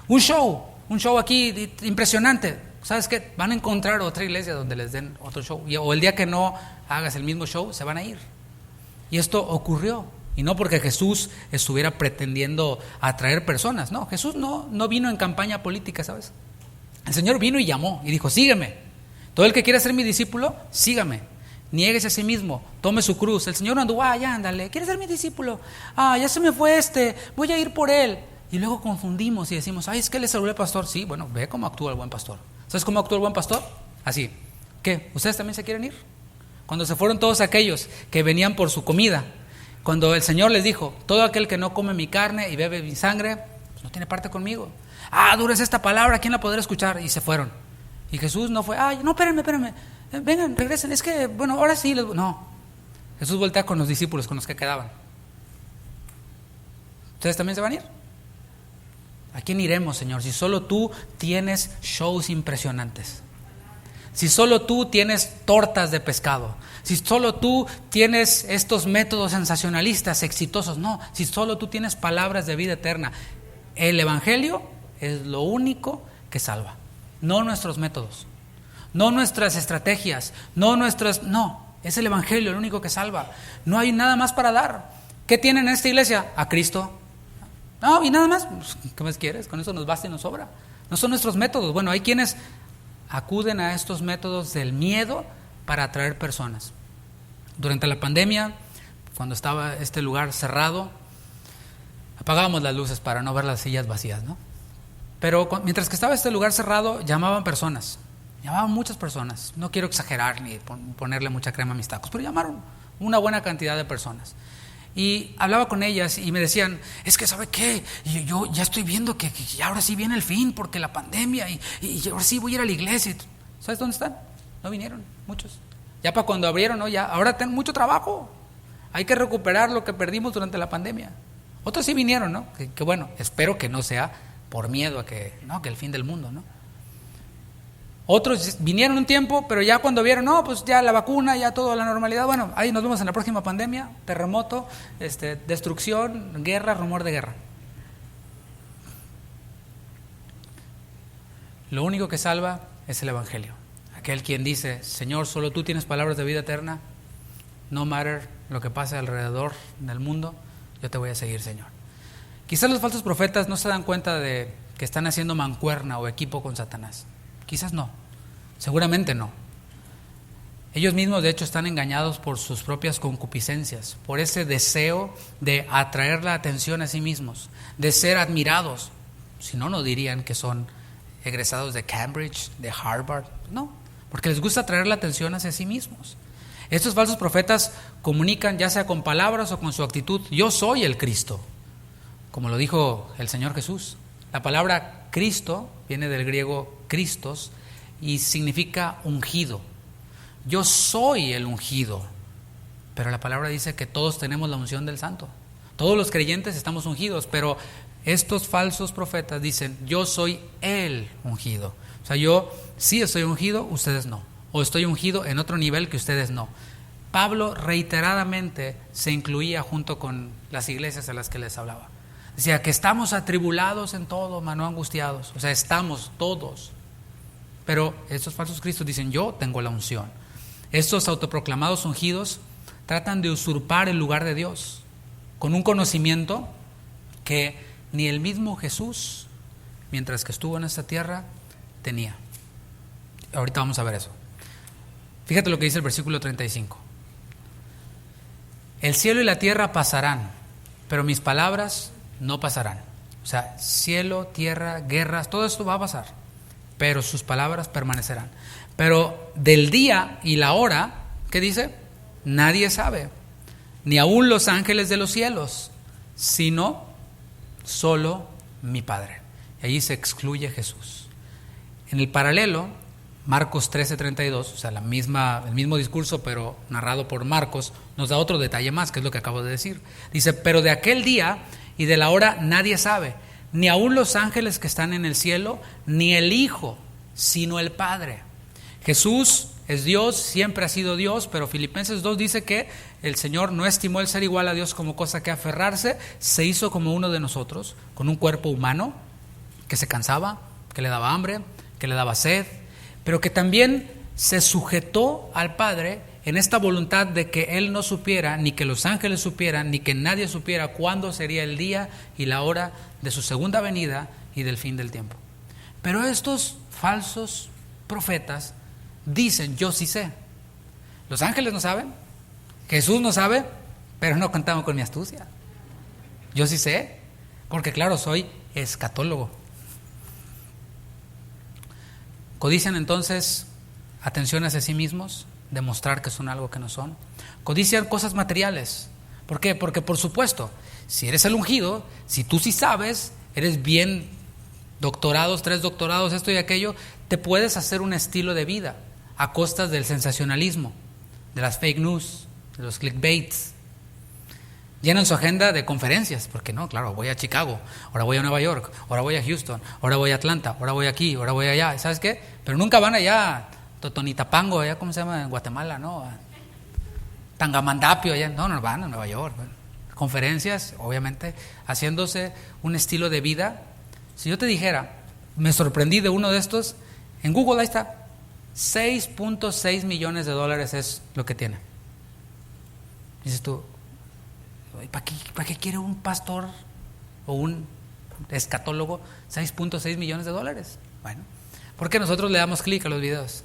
S1: Un show aquí impresionante, ¿sabes qué? Van a encontrar otra iglesia donde les den otro show, o el día que no hagas el mismo show, se van a ir. Y esto ocurrió, y no porque Jesús estuviera pretendiendo atraer personas, no, Jesús no vino en campaña política, ¿sabes? El Señor vino y llamó y dijo, sígueme. Todo el que quiera ser mi discípulo, sígame. Niéguese a sí mismo, tome su cruz. El Señor no anduvo, ya ándale, ¿quieres ser mi discípulo? Ya se me fue voy a ir por él. Y luego confundimos y decimos, es que le saludó el pastor. Sí, bueno, ve cómo actúa el buen pastor. ¿Sabes cómo actúa el buen pastor? Así. ¿Qué? ¿Ustedes también se quieren ir? Cuando se fueron todos aquellos que venían por su comida, Cuando el Señor les dijo, todo aquel que no come mi carne y bebe mi sangre, pues no tiene parte conmigo. Dura es esta palabra, ¿quién la podrá escuchar? Y se fueron. Y Jesús no fue, no, espérenme, vengan, regresen, es que, bueno, ahora sí. No, Jesús voltea con los discípulos, con los que quedaban. ¿Ustedes también se van a ir? ¿A quién iremos, Señor? Si solo tú tienes shows impresionantes. Si solo tú tienes tortas de pescado. Si solo tú tienes estos métodos sensacionalistas, exitosos. No, si solo tú tienes palabras de vida eterna. El Evangelio es lo único que salva. No nuestros métodos, no nuestras estrategias, no, es el Evangelio el único que salva. No hay nada más para dar. ¿Qué tienen en esta iglesia? A Cristo. No, y nada más, ¿qué más quieres? Con eso nos basta y nos sobra. No son nuestros métodos. Bueno, hay quienes acuden a estos métodos del miedo para atraer personas. Durante la pandemia, cuando estaba este lugar cerrado, apagábamos las luces para no ver las sillas vacías, ¿no? Pero mientras que estaba este lugar cerrado, llamaban muchas personas. No quiero exagerar ni ponerle mucha crema a mis tacos, pero llamaron una buena cantidad de personas. Y hablaba con ellas y me decían, es que ¿sabe qué? Yo ya estoy viendo que ahora sí viene el fin porque la pandemia y ahora sí voy a ir a la iglesia. ¿Sabes dónde están? No vinieron, muchos. Ya para cuando abrieron, ¿no? Ya, ahora tienen mucho trabajo. Hay que recuperar lo que perdimos durante la pandemia. Otros sí vinieron, ¿no? Que bueno, espero que no sea por miedo a que el fin del mundo, ¿no? Otros vinieron un tiempo, pero ya cuando vieron, pues ya la vacuna, ya todo a la normalidad, bueno, ahí nos vemos en la próxima pandemia, terremoto, destrucción, guerra, rumor de guerra. Lo único que salva es el Evangelio. Aquel quien dice, Señor, solo tú tienes palabras de vida eterna, no matter lo que pase alrededor del mundo, yo te voy a seguir, Señor. Quizás los falsos profetas no se dan cuenta de que están haciendo mancuerna o equipo con Satanás. Quizás no, seguramente no. Ellos mismos de hecho están engañados por sus propias concupiscencias, por ese deseo de atraer la atención a sí mismos, de ser admirados. Si no, no dirían que son egresados de Cambridge, de Harvard. No, porque les gusta atraer la atención hacia sí mismos. Estos falsos profetas comunican ya sea con palabras o con su actitud, yo soy el Cristo, como lo dijo el Señor Jesús. La palabra Cristo viene del griego Christos y significa ungido. Yo soy el ungido, pero la palabra dice que todos tenemos la unción del Santo. Todos los creyentes estamos ungidos, pero estos falsos profetas dicen, yo soy el ungido. O sea, yo sí estoy ungido, ustedes no. O estoy ungido en otro nivel que ustedes no. Pablo reiteradamente se incluía junto con las iglesias a las que les hablaba. Decía que estamos atribulados en todo, mas no angustiados. O sea, estamos todos. Pero estos falsos cristos dicen, yo tengo la unción. Estos autoproclamados ungidos tratan de usurpar el lugar de Dios con un conocimiento que ni el mismo Jesús, mientras que estuvo en esta tierra, tenía. Ahorita vamos a ver eso. Fíjate lo que dice el versículo 35. El cielo y la tierra pasarán, pero mis palabras no pasarán. O sea, cielo, tierra, guerras, todo esto va a pasar, pero sus palabras permanecerán. Pero del día y la hora, ¿qué dice? Nadie sabe, ni aun los ángeles de los cielos, sino solo mi Padre. Y allí se excluye Jesús. En el paralelo, Marcos 13:32, o sea, el mismo discurso, pero narrado por Marcos, nos da otro detalle más, que es lo que acabo de decir. Dice, pero de aquel día y de la hora nadie sabe, ni aun los ángeles que están en el cielo, ni el Hijo, sino el Padre. Jesús es Dios, siempre ha sido Dios, pero Filipenses 2 dice que el Señor no estimó el ser igual a Dios como cosa que aferrarse, se hizo como uno de nosotros, con un cuerpo humano, que se cansaba, que le daba hambre, que le daba sed, pero que también se sujetó al Padre en esta voluntad de que Él no supiera, ni que los ángeles supieran, ni que nadie supiera cuándo sería el día y la hora de su segunda venida y del fin del tiempo. Pero estos falsos profetas dicen, yo sí sé. Los ángeles no saben, Jesús no sabe, pero no contamos con mi astucia. Yo sí sé, porque claro, soy escatólogo. Codician entonces atención hacia sí mismos, demostrar que son algo que no son. Codician cosas materiales, ¿Por qué? Porque por supuesto, si eres el ungido, si tú sí sabes, eres bien doctorados, 3 doctorados, esto y aquello, te puedes hacer un estilo de vida a costas del sensacionalismo, de las fake news, de los clickbaits. Llenan su agenda de conferencias, porque no, claro, voy a Chicago, ahora voy a Nueva York, ahora voy a Houston, ahora voy a Atlanta, ahora voy aquí, ahora voy allá, ¿sabes qué? Pero nunca van allá a Totonitapango, allá, ¿cómo se llama? En Guatemala, ¿no? A Tangamandapio, allá, no van a Nueva York. Bueno, conferencias, obviamente, haciéndose un estilo de vida. Si yo te dijera, me sorprendí de uno de estos, en Google ahí está, $6.6 millones es lo que tiene. Dices tú, ¿para qué quiere un pastor o un escatólogo $6.6 millones? Bueno, porque nosotros le damos clic a los videos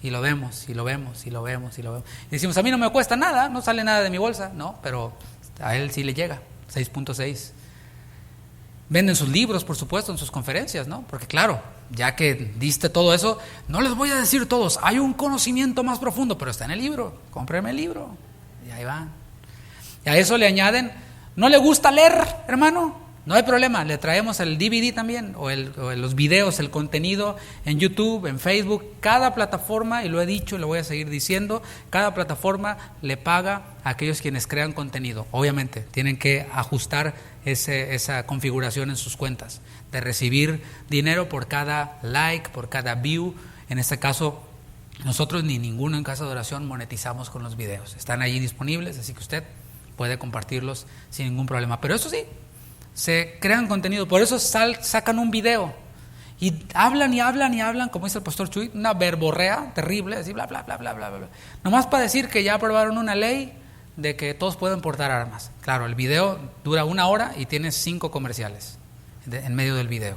S1: y lo vemos, y lo vemos, y lo vemos, y lo vemos. Y decimos, a mí no me cuesta nada, no sale nada de mi bolsa, no, pero a él sí le llega, 6.6. Venden sus libros, por supuesto, en sus conferencias, ¿no? Porque claro, ya que diste todo eso, no les voy a decir todos, hay un conocimiento más profundo, pero está en el libro, cómpreme el libro, y ahí va. Y a eso le añaden, ¿no le gusta leer, hermano? No hay problema, le traemos el DVD también, o los videos, el contenido en YouTube, en Facebook. Cada plataforma, y lo he dicho y lo voy a seguir diciendo, cada plataforma le paga a aquellos quienes crean contenido. Obviamente, tienen que ajustar esa configuración en sus cuentas, de recibir dinero por cada like, por cada view. En este caso, nosotros ni ninguno en Casa de Oración monetizamos con los videos. Están allí disponibles, así que usted puede compartirlos sin ningún problema. Pero eso sí, se crean contenido, por eso sacan un video y hablan y hablan y hablan, como dice el pastor Chuy, una verborrea terrible, así bla bla bla bla bla bla, nomás para decir que ya aprobaron una ley de que todos pueden portar armas. Claro, el video dura 1 hora y tiene 5 comerciales en medio del video,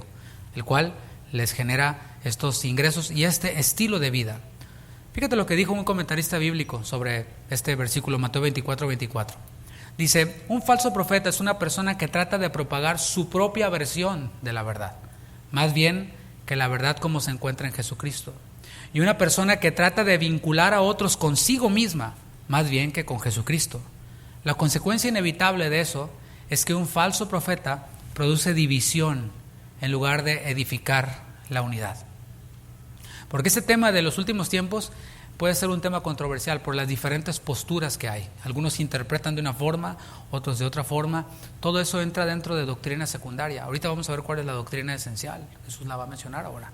S1: el cual les genera estos ingresos y este estilo de vida. Fíjate lo que dijo un comentarista bíblico sobre este versículo, Mateo 24:24. Dice, un falso profeta es una persona que trata de propagar su propia versión de la verdad, más bien que la verdad como se encuentra en Jesucristo. Y una persona que trata de vincular a otros consigo misma, más bien que con Jesucristo. La consecuencia inevitable de eso es que un falso profeta produce división en lugar de edificar la unidad. Porque este tema de los últimos tiempos puede ser un tema controversial por las diferentes posturas que hay. Algunos interpretan de una forma, otros de otra forma. Todo eso entra dentro de doctrina secundaria. Ahorita vamos a ver cuál es la doctrina esencial. Jesús la va a mencionar ahora.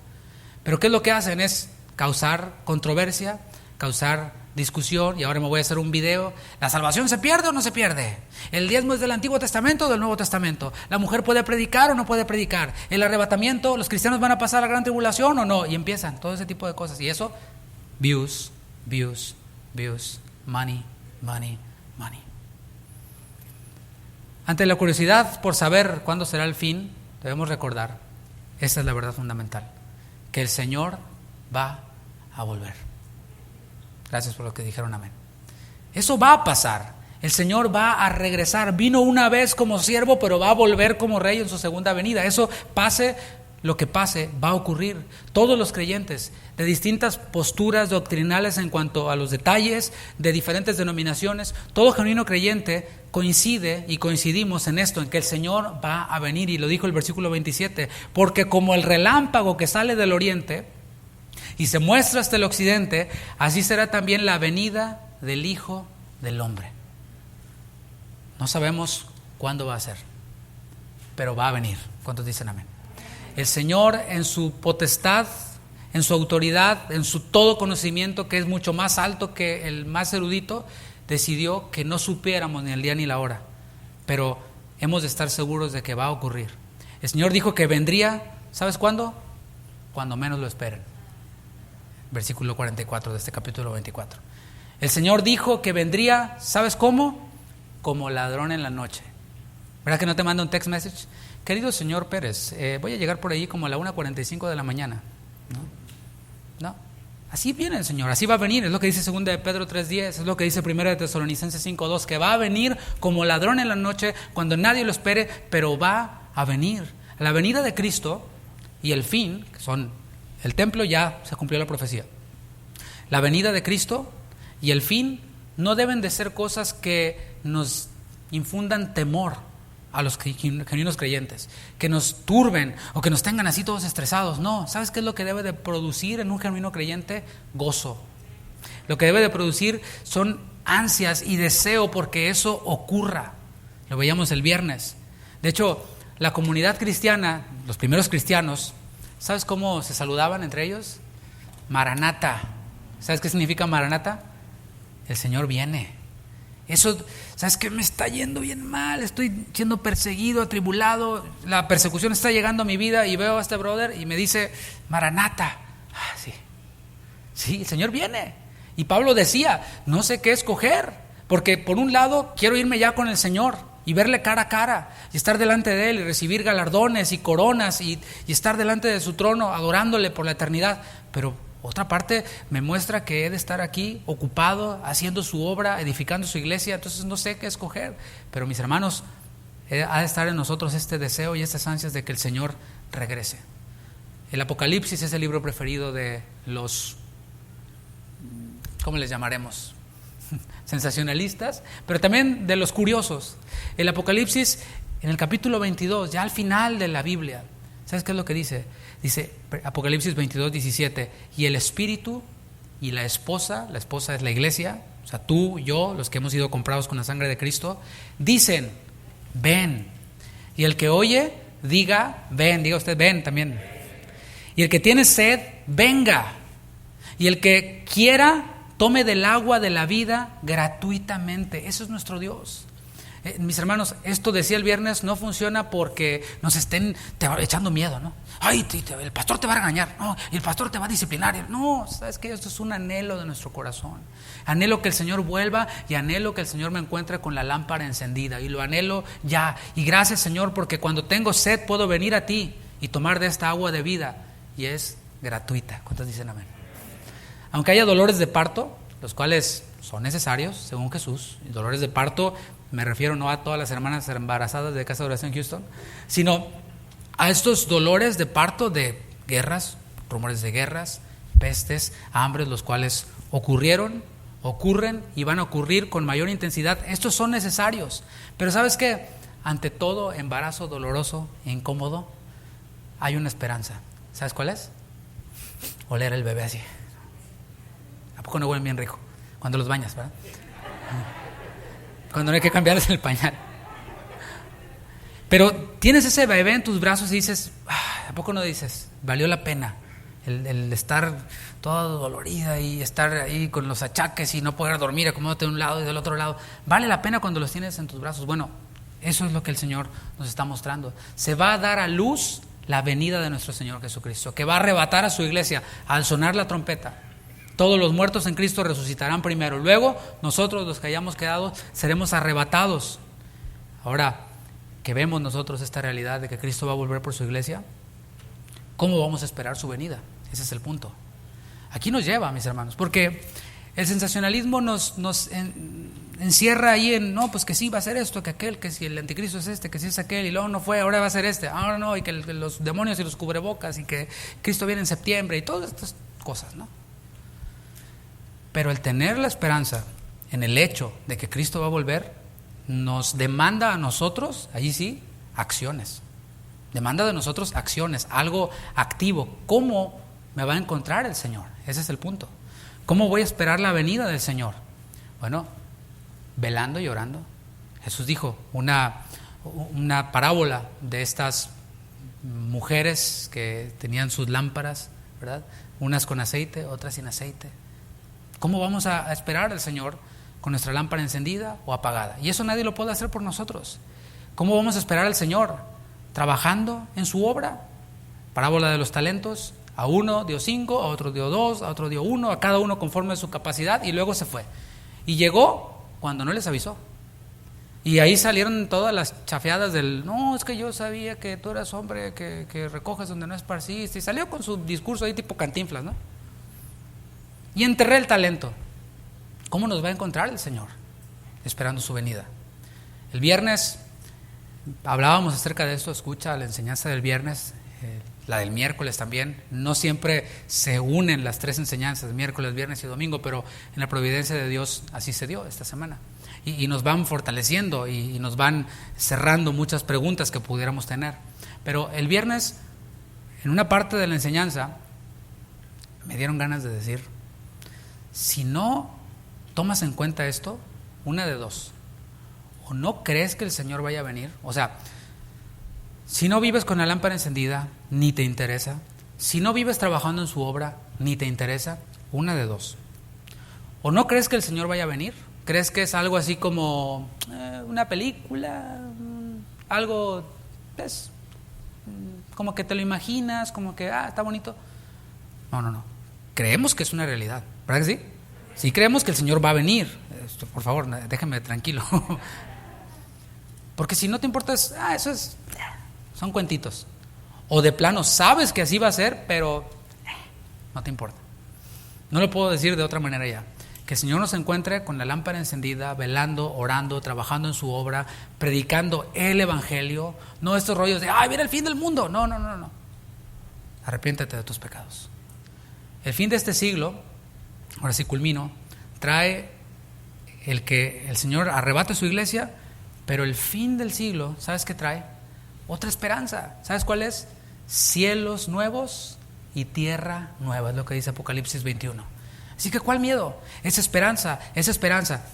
S1: Pero ¿qué es lo que hacen? Es causar controversia, causar discusión. Y ahora me voy a hacer un video. ¿La salvación se pierde o no se pierde? ¿El diezmo es del Antiguo Testamento o del Nuevo Testamento? ¿La mujer puede predicar o no puede predicar? ¿El arrebatamiento, los cristianos van a pasar la gran tribulación o no? Y empiezan todo ese tipo de cosas. Y eso, views, money. Ante la curiosidad por saber cuándo será el fin, debemos recordar, esa es la verdad fundamental, que el Señor va a volver. Gracias por lo que dijeron, amén. Eso va a pasar, el Señor va a regresar, vino una vez como siervo, pero va a volver como rey en su segunda venida. Eso pase lo que pase, va a ocurrir. Todos los creyentes de distintas posturas doctrinales en cuanto a los detalles, de diferentes denominaciones, todo genuino creyente coincide y coincidimos en esto, en que el Señor va a venir, y lo dijo el versículo 27, porque como el relámpago que sale del oriente y se muestra hasta el occidente, así será también la venida del Hijo del Hombre. No sabemos cuándo va a ser, pero va a venir. ¿Cuántos dicen amén? El Señor, en su potestad, en su autoridad, en su todo conocimiento, que es mucho más alto que el más erudito, decidió que no supiéramos ni el día ni la hora, pero hemos de estar seguros de que va a ocurrir. El Señor dijo que vendría, ¿sabes cuándo? Cuando menos lo esperen. Versículo 44 de este capítulo 24. El Señor dijo que vendría, ¿sabes cómo? Como ladrón en la noche. ¿Verdad que no te manda un text message? Querido señor Pérez, voy a llegar por ahí como a la 1:45 de la mañana. No, así viene el Señor, así va a venir. Es lo que dice 2 de Pedro 3:10, es lo que dice 1 de Tesalonicenses 5:2, que va a venir como ladrón en la noche, cuando nadie lo espere, pero va a venir. La venida de Cristo y el fin, que son el templo, ya se cumplió la profecía. La venida de Cristo y el fin no deben de ser cosas que nos infundan temor a los genuinos creyentes, que nos turben o que nos tengan así todos estresados. No, ¿sabes qué es lo que debe de producir en un genuino creyente? Gozo. Lo que debe de producir son ansias y deseo porque eso ocurra. Lo veíamos el viernes. De hecho, la comunidad cristiana, los primeros cristianos, ¿sabes cómo se saludaban entre ellos? Maranata. ¿Sabes qué significa Maranata? El Señor viene. Eso, ¿sabes qué? Me está yendo bien mal, estoy siendo perseguido, atribulado, la persecución está llegando a mi vida y veo a este brother y me dice, Maranata. Sí, el Señor viene. Y Pablo decía, no sé qué escoger, porque por un lado quiero irme ya con el Señor y verle cara a cara y estar delante de Él y recibir galardones y coronas y estar delante de su trono adorándole por la eternidad, pero otra parte me muestra que he de estar aquí ocupado, haciendo su obra, edificando su iglesia, entonces no sé qué escoger. Pero mis hermanos, ha de estar en nosotros este deseo y estas ansias de que el Señor regrese. El Apocalipsis es el libro preferido de los, ¿cómo les llamaremos? Sensacionalistas, pero también de los curiosos. El Apocalipsis, en el capítulo 22, ya al final de la Biblia, ¿sabes qué es lo que dice? Dice Apocalipsis 22, 17, y el Espíritu y la esposa es la iglesia, o sea, tú, yo, los que hemos sido comprados con la sangre de Cristo, dicen, ven. Y el que oye, diga, ven, diga usted, ven también. Y el que tiene sed, venga. Y el que quiera, tome del agua de la vida gratuitamente. Eso es nuestro Dios. Mis hermanos, esto decía el viernes, no funciona porque nos estén echando miedo, ¿no? Ay, el pastor te va a regañar, no, y el pastor te va a disciplinar. No, ¿sabes qué? Esto es un anhelo de nuestro corazón. Anhelo que el Señor vuelva y anhelo que el Señor me encuentre con la lámpara encendida. Y lo anhelo ya. Y gracias, Señor, porque cuando tengo sed puedo venir a ti y tomar de esta agua de vida. Y es gratuita. ¿Cuántos dicen amén? Aunque haya dolores de parto, los cuales son necesarios, según Jesús. Y dolores de parto, me refiero no a todas las hermanas embarazadas de Casa de Oración Houston, sino a estos dolores de parto de guerras, rumores de guerras, pestes, hambres, los cuales ocurrieron, ocurren y van a ocurrir con mayor intensidad. Estos son necesarios. Pero ¿sabes qué? Ante todo embarazo doloroso e incómodo, hay una esperanza. ¿Sabes cuál es? Oler el bebé así. ¿A poco no huelen bien rico? Cuando los bañas, ¿verdad? Cuando no hay que cambiarles el pañal. Pero tienes ese bebé en tus brazos y dices, ¿a poco no dices? Valió la pena el estar toda dolorida y estar ahí con los achaques y no poder dormir, acomódate de un lado y del otro lado. Vale la pena cuando los tienes en tus brazos. Bueno, eso es lo que el Señor nos está mostrando. Se va a dar a luz la venida de nuestro Señor Jesucristo, que va a arrebatar a su iglesia al sonar la trompeta. Todos los muertos en Cristo resucitarán primero. Luego, nosotros, los que hayamos quedado, seremos arrebatados. Ahora, que vemos nosotros esta realidad de que Cristo va a volver por su iglesia, ¿cómo vamos a esperar su venida? Ese es el punto. Aquí nos lleva, mis hermanos, porque el sensacionalismo nos encierra ahí en, no, pues que sí va a ser esto, que aquel, que si el anticristo es este, que si es aquel, y luego no fue, ahora va a ser este, ahora no, y que los demonios y los cubrebocas, y que Cristo viene en septiembre, y todas estas cosas, ¿no? Pero el tener la esperanza en el hecho de que Cristo va a volver, nos demanda a nosotros, allí sí, acciones. Demanda de nosotros acciones, algo activo. ¿Cómo me va a encontrar el Señor? Ese es el punto. ¿Cómo voy a esperar la venida del Señor? Bueno, velando y orando. Jesús dijo una parábola de estas mujeres que tenían sus lámparas, ¿verdad? Unas con aceite, otras sin aceite. ¿Cómo vamos a esperar al Señor con nuestra lámpara encendida o apagada? Y eso nadie lo puede hacer por nosotros. ¿Cómo vamos a esperar al Señor? Trabajando en su obra. Parábola de los talentos. A uno dio 5, a otro dio 2, a otro dio 1, a cada uno conforme a su capacidad, y luego se fue. Y llegó cuando no les avisó. Y ahí salieron todas las chafeadas del, no, es que yo sabía que tú eras hombre que recoges donde no esparciste. Y salió con su discurso ahí tipo Cantinflas, ¿no? Y enterré el talento. ¿Cómo nos va a encontrar el Señor? Esperando su venida. El viernes hablábamos acerca de esto, escucha la enseñanza del viernes. la del miércoles también. No siempre se unen las tres enseñanzas, miércoles, viernes y domingo, pero en la providencia de Dios así se dio esta semana. Y nos van fortaleciendo y nos van cerrando muchas preguntas que pudiéramos tener. Pero el viernes, en una parte de la enseñanza, me dieron ganas de decir, si no tomas en cuenta esto, una de dos: o no crees que el Señor vaya a venir, o sea, si no vives con la lámpara encendida, ni te interesa. Si no vives trabajando en su obra, ni te interesa. Una de dos: o no crees que el Señor vaya a venir, crees que es algo así como una película, algo, pues, como que te lo imaginas, como que, está bonito. No. Creemos que es una realidad, ¿verdad que sí? Sí creemos que el Señor va a venir. Por favor, déjame tranquilo. Porque si no te importa, son cuentitos. O de plano sabes que así va a ser, pero no te importa. No lo puedo decir de otra manera ya. Que el Señor nos encuentre con la lámpara encendida, velando, orando, trabajando en su obra, predicando el evangelio. No estos rollos de, viene el fin del mundo. No. Arrepiéntete de tus pecados. El fin de este siglo, ahora sí culmino, trae el que el Señor arrebate su iglesia, pero el fin del siglo, ¿sabes qué trae? Otra esperanza. ¿Sabes cuál es? Cielos nuevos y tierra nueva, es lo que dice Apocalipsis 21. Así que ¿cuál miedo? Esa esperanza,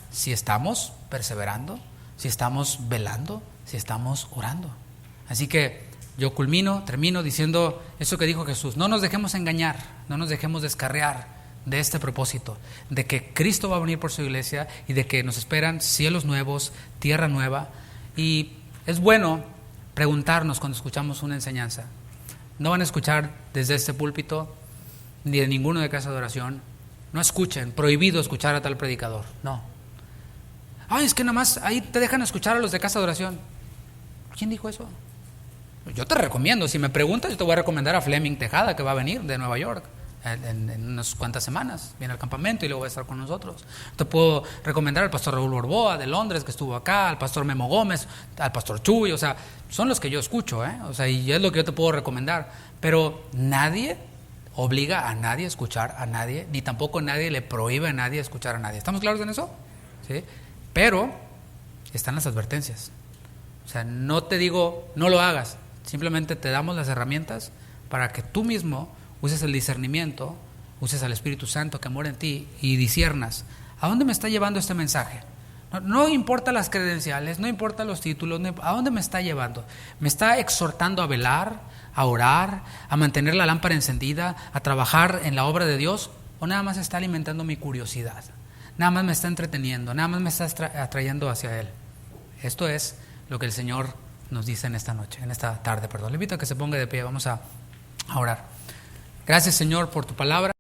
S1: si estamos perseverando, si estamos velando, si estamos orando. Así que yo termino diciendo eso que dijo Jesús: no nos dejemos engañar, no nos dejemos descarriar de este propósito, de que Cristo va a venir por su iglesia y de que nos esperan cielos nuevos, tierra nueva. Y es bueno preguntarnos cuando escuchamos una enseñanza. No van a escuchar desde este púlpito ni de ninguno de casa de oración. No escuchen, prohibido escuchar a tal predicador. No. Es que nada más ahí te dejan escuchar a los de casa de oración. ¿Quién dijo eso? Yo te recomiendo, si me preguntas, yo te voy a recomendar a Fleming Tejada, que va a venir de Nueva York en unas cuantas semanas. Viene al campamento y luego va a estar con nosotros. Te puedo recomendar al pastor Raúl Borboa de Londres, que estuvo acá, al pastor Memo Gómez, al pastor Chuy. O sea, son los que yo escucho, o sea, y es lo que yo te puedo recomendar. Pero nadie obliga a nadie a escuchar a nadie, ni tampoco nadie le prohíbe a nadie escuchar a nadie. ¿Estamos claros en eso? ¿Sí? Pero están las advertencias. O sea, no te digo no lo hagas, simplemente te damos las herramientas para que tú mismo uses el discernimiento, uses al Espíritu Santo que mora en ti y disciernas ¿a dónde me está llevando este mensaje? No importa las credenciales, no importa los títulos, ¿a dónde me está llevando? ¿Me está exhortando a velar, a orar, a mantener la lámpara encendida, a trabajar en la obra de Dios? ¿O nada más está alimentando mi curiosidad? Nada más me está entreteniendo, nada más me está atrayendo hacia Él. Esto es lo que el Señor nos dice en esta noche, en esta tarde, perdón. Le invito a que se ponga de pie, vamos a orar. Gracias, Señor, por tu palabra.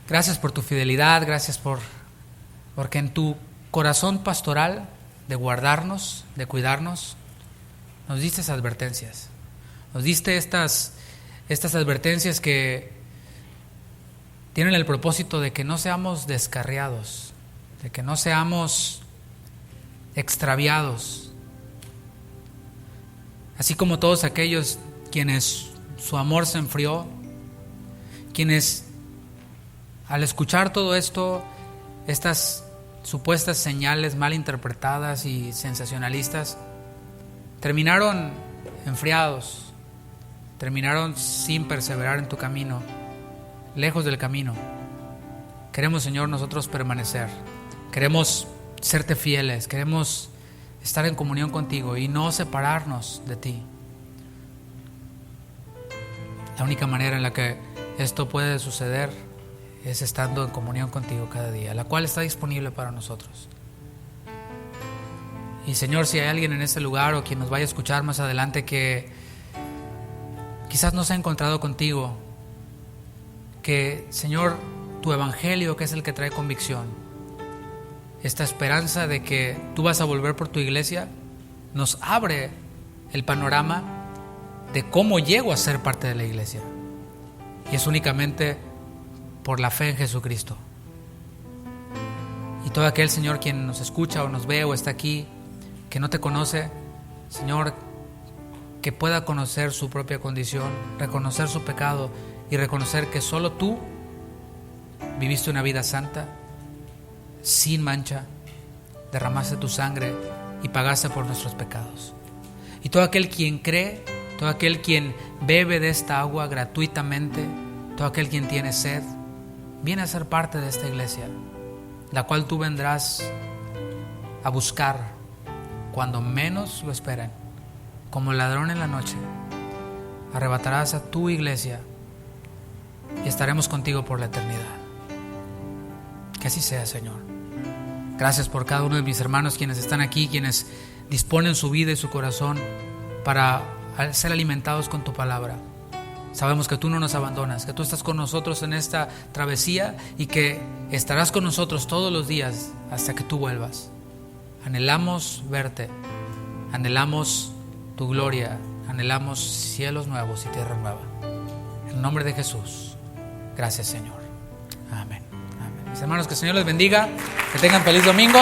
S1: Gracias por tu fidelidad, gracias porque en tu corazón pastoral de guardarnos, de cuidarnos, nos diste advertencias. Nos diste estas advertencias que tienen el propósito de que no seamos descarriados, de que no seamos extraviados. Así como todos aquellos quienes su amor se enfrió, quienes al escuchar todo esto, estas supuestas señales mal interpretadas y sensacionalistas, terminaron enfriados, terminaron sin perseverar en tu camino, lejos del camino. Queremos, Señor, nosotros permanecer, queremos serte fieles, queremos estar en comunión contigo y no separarnos de ti. La única manera en la que esto puede suceder es estando en comunión contigo cada día, la cual está disponible para nosotros. Y Señor, si hay alguien en este lugar o quien nos vaya a escuchar más adelante que quizás no se ha encontrado contigo, que Señor, tu evangelio, que es el que trae convicción, esta esperanza de que tú vas a volver por tu iglesia, nos abre el panorama de cómo llego a ser parte de la iglesia. Y es únicamente por la fe en Jesucristo. Y todo aquel, Señor, quien nos escucha o nos ve o está aquí, que no te conoce, Señor, que pueda conocer su propia condición, reconocer su pecado y reconocer que solo tú viviste una vida santa, sin mancha, derramaste tu sangre y pagaste por nuestros pecados. Y todo aquel quien cree, todo aquel quien bebe de esta agua gratuitamente, todo aquel quien tiene sed, viene a ser parte de esta iglesia, la cual tú vendrás a buscar cuando menos lo esperen. Como ladrón en la noche, arrebatarás a tu iglesia y estaremos contigo por la eternidad. Que así sea, Señor. Gracias por cada uno de mis hermanos quienes están aquí, quienes disponen su vida y su corazón para ser alimentados con tu palabra. Sabemos que tú no nos abandonas, que tú estás con nosotros en esta travesía y que estarás con nosotros todos los días hasta que tú vuelvas. Anhelamos verte, anhelamos tu gloria, anhelamos cielos nuevos y tierra nueva. En el nombre de Jesús, gracias, Señor. Amén. Amén. Mis hermanos, que el Señor les bendiga, que tengan feliz domingo.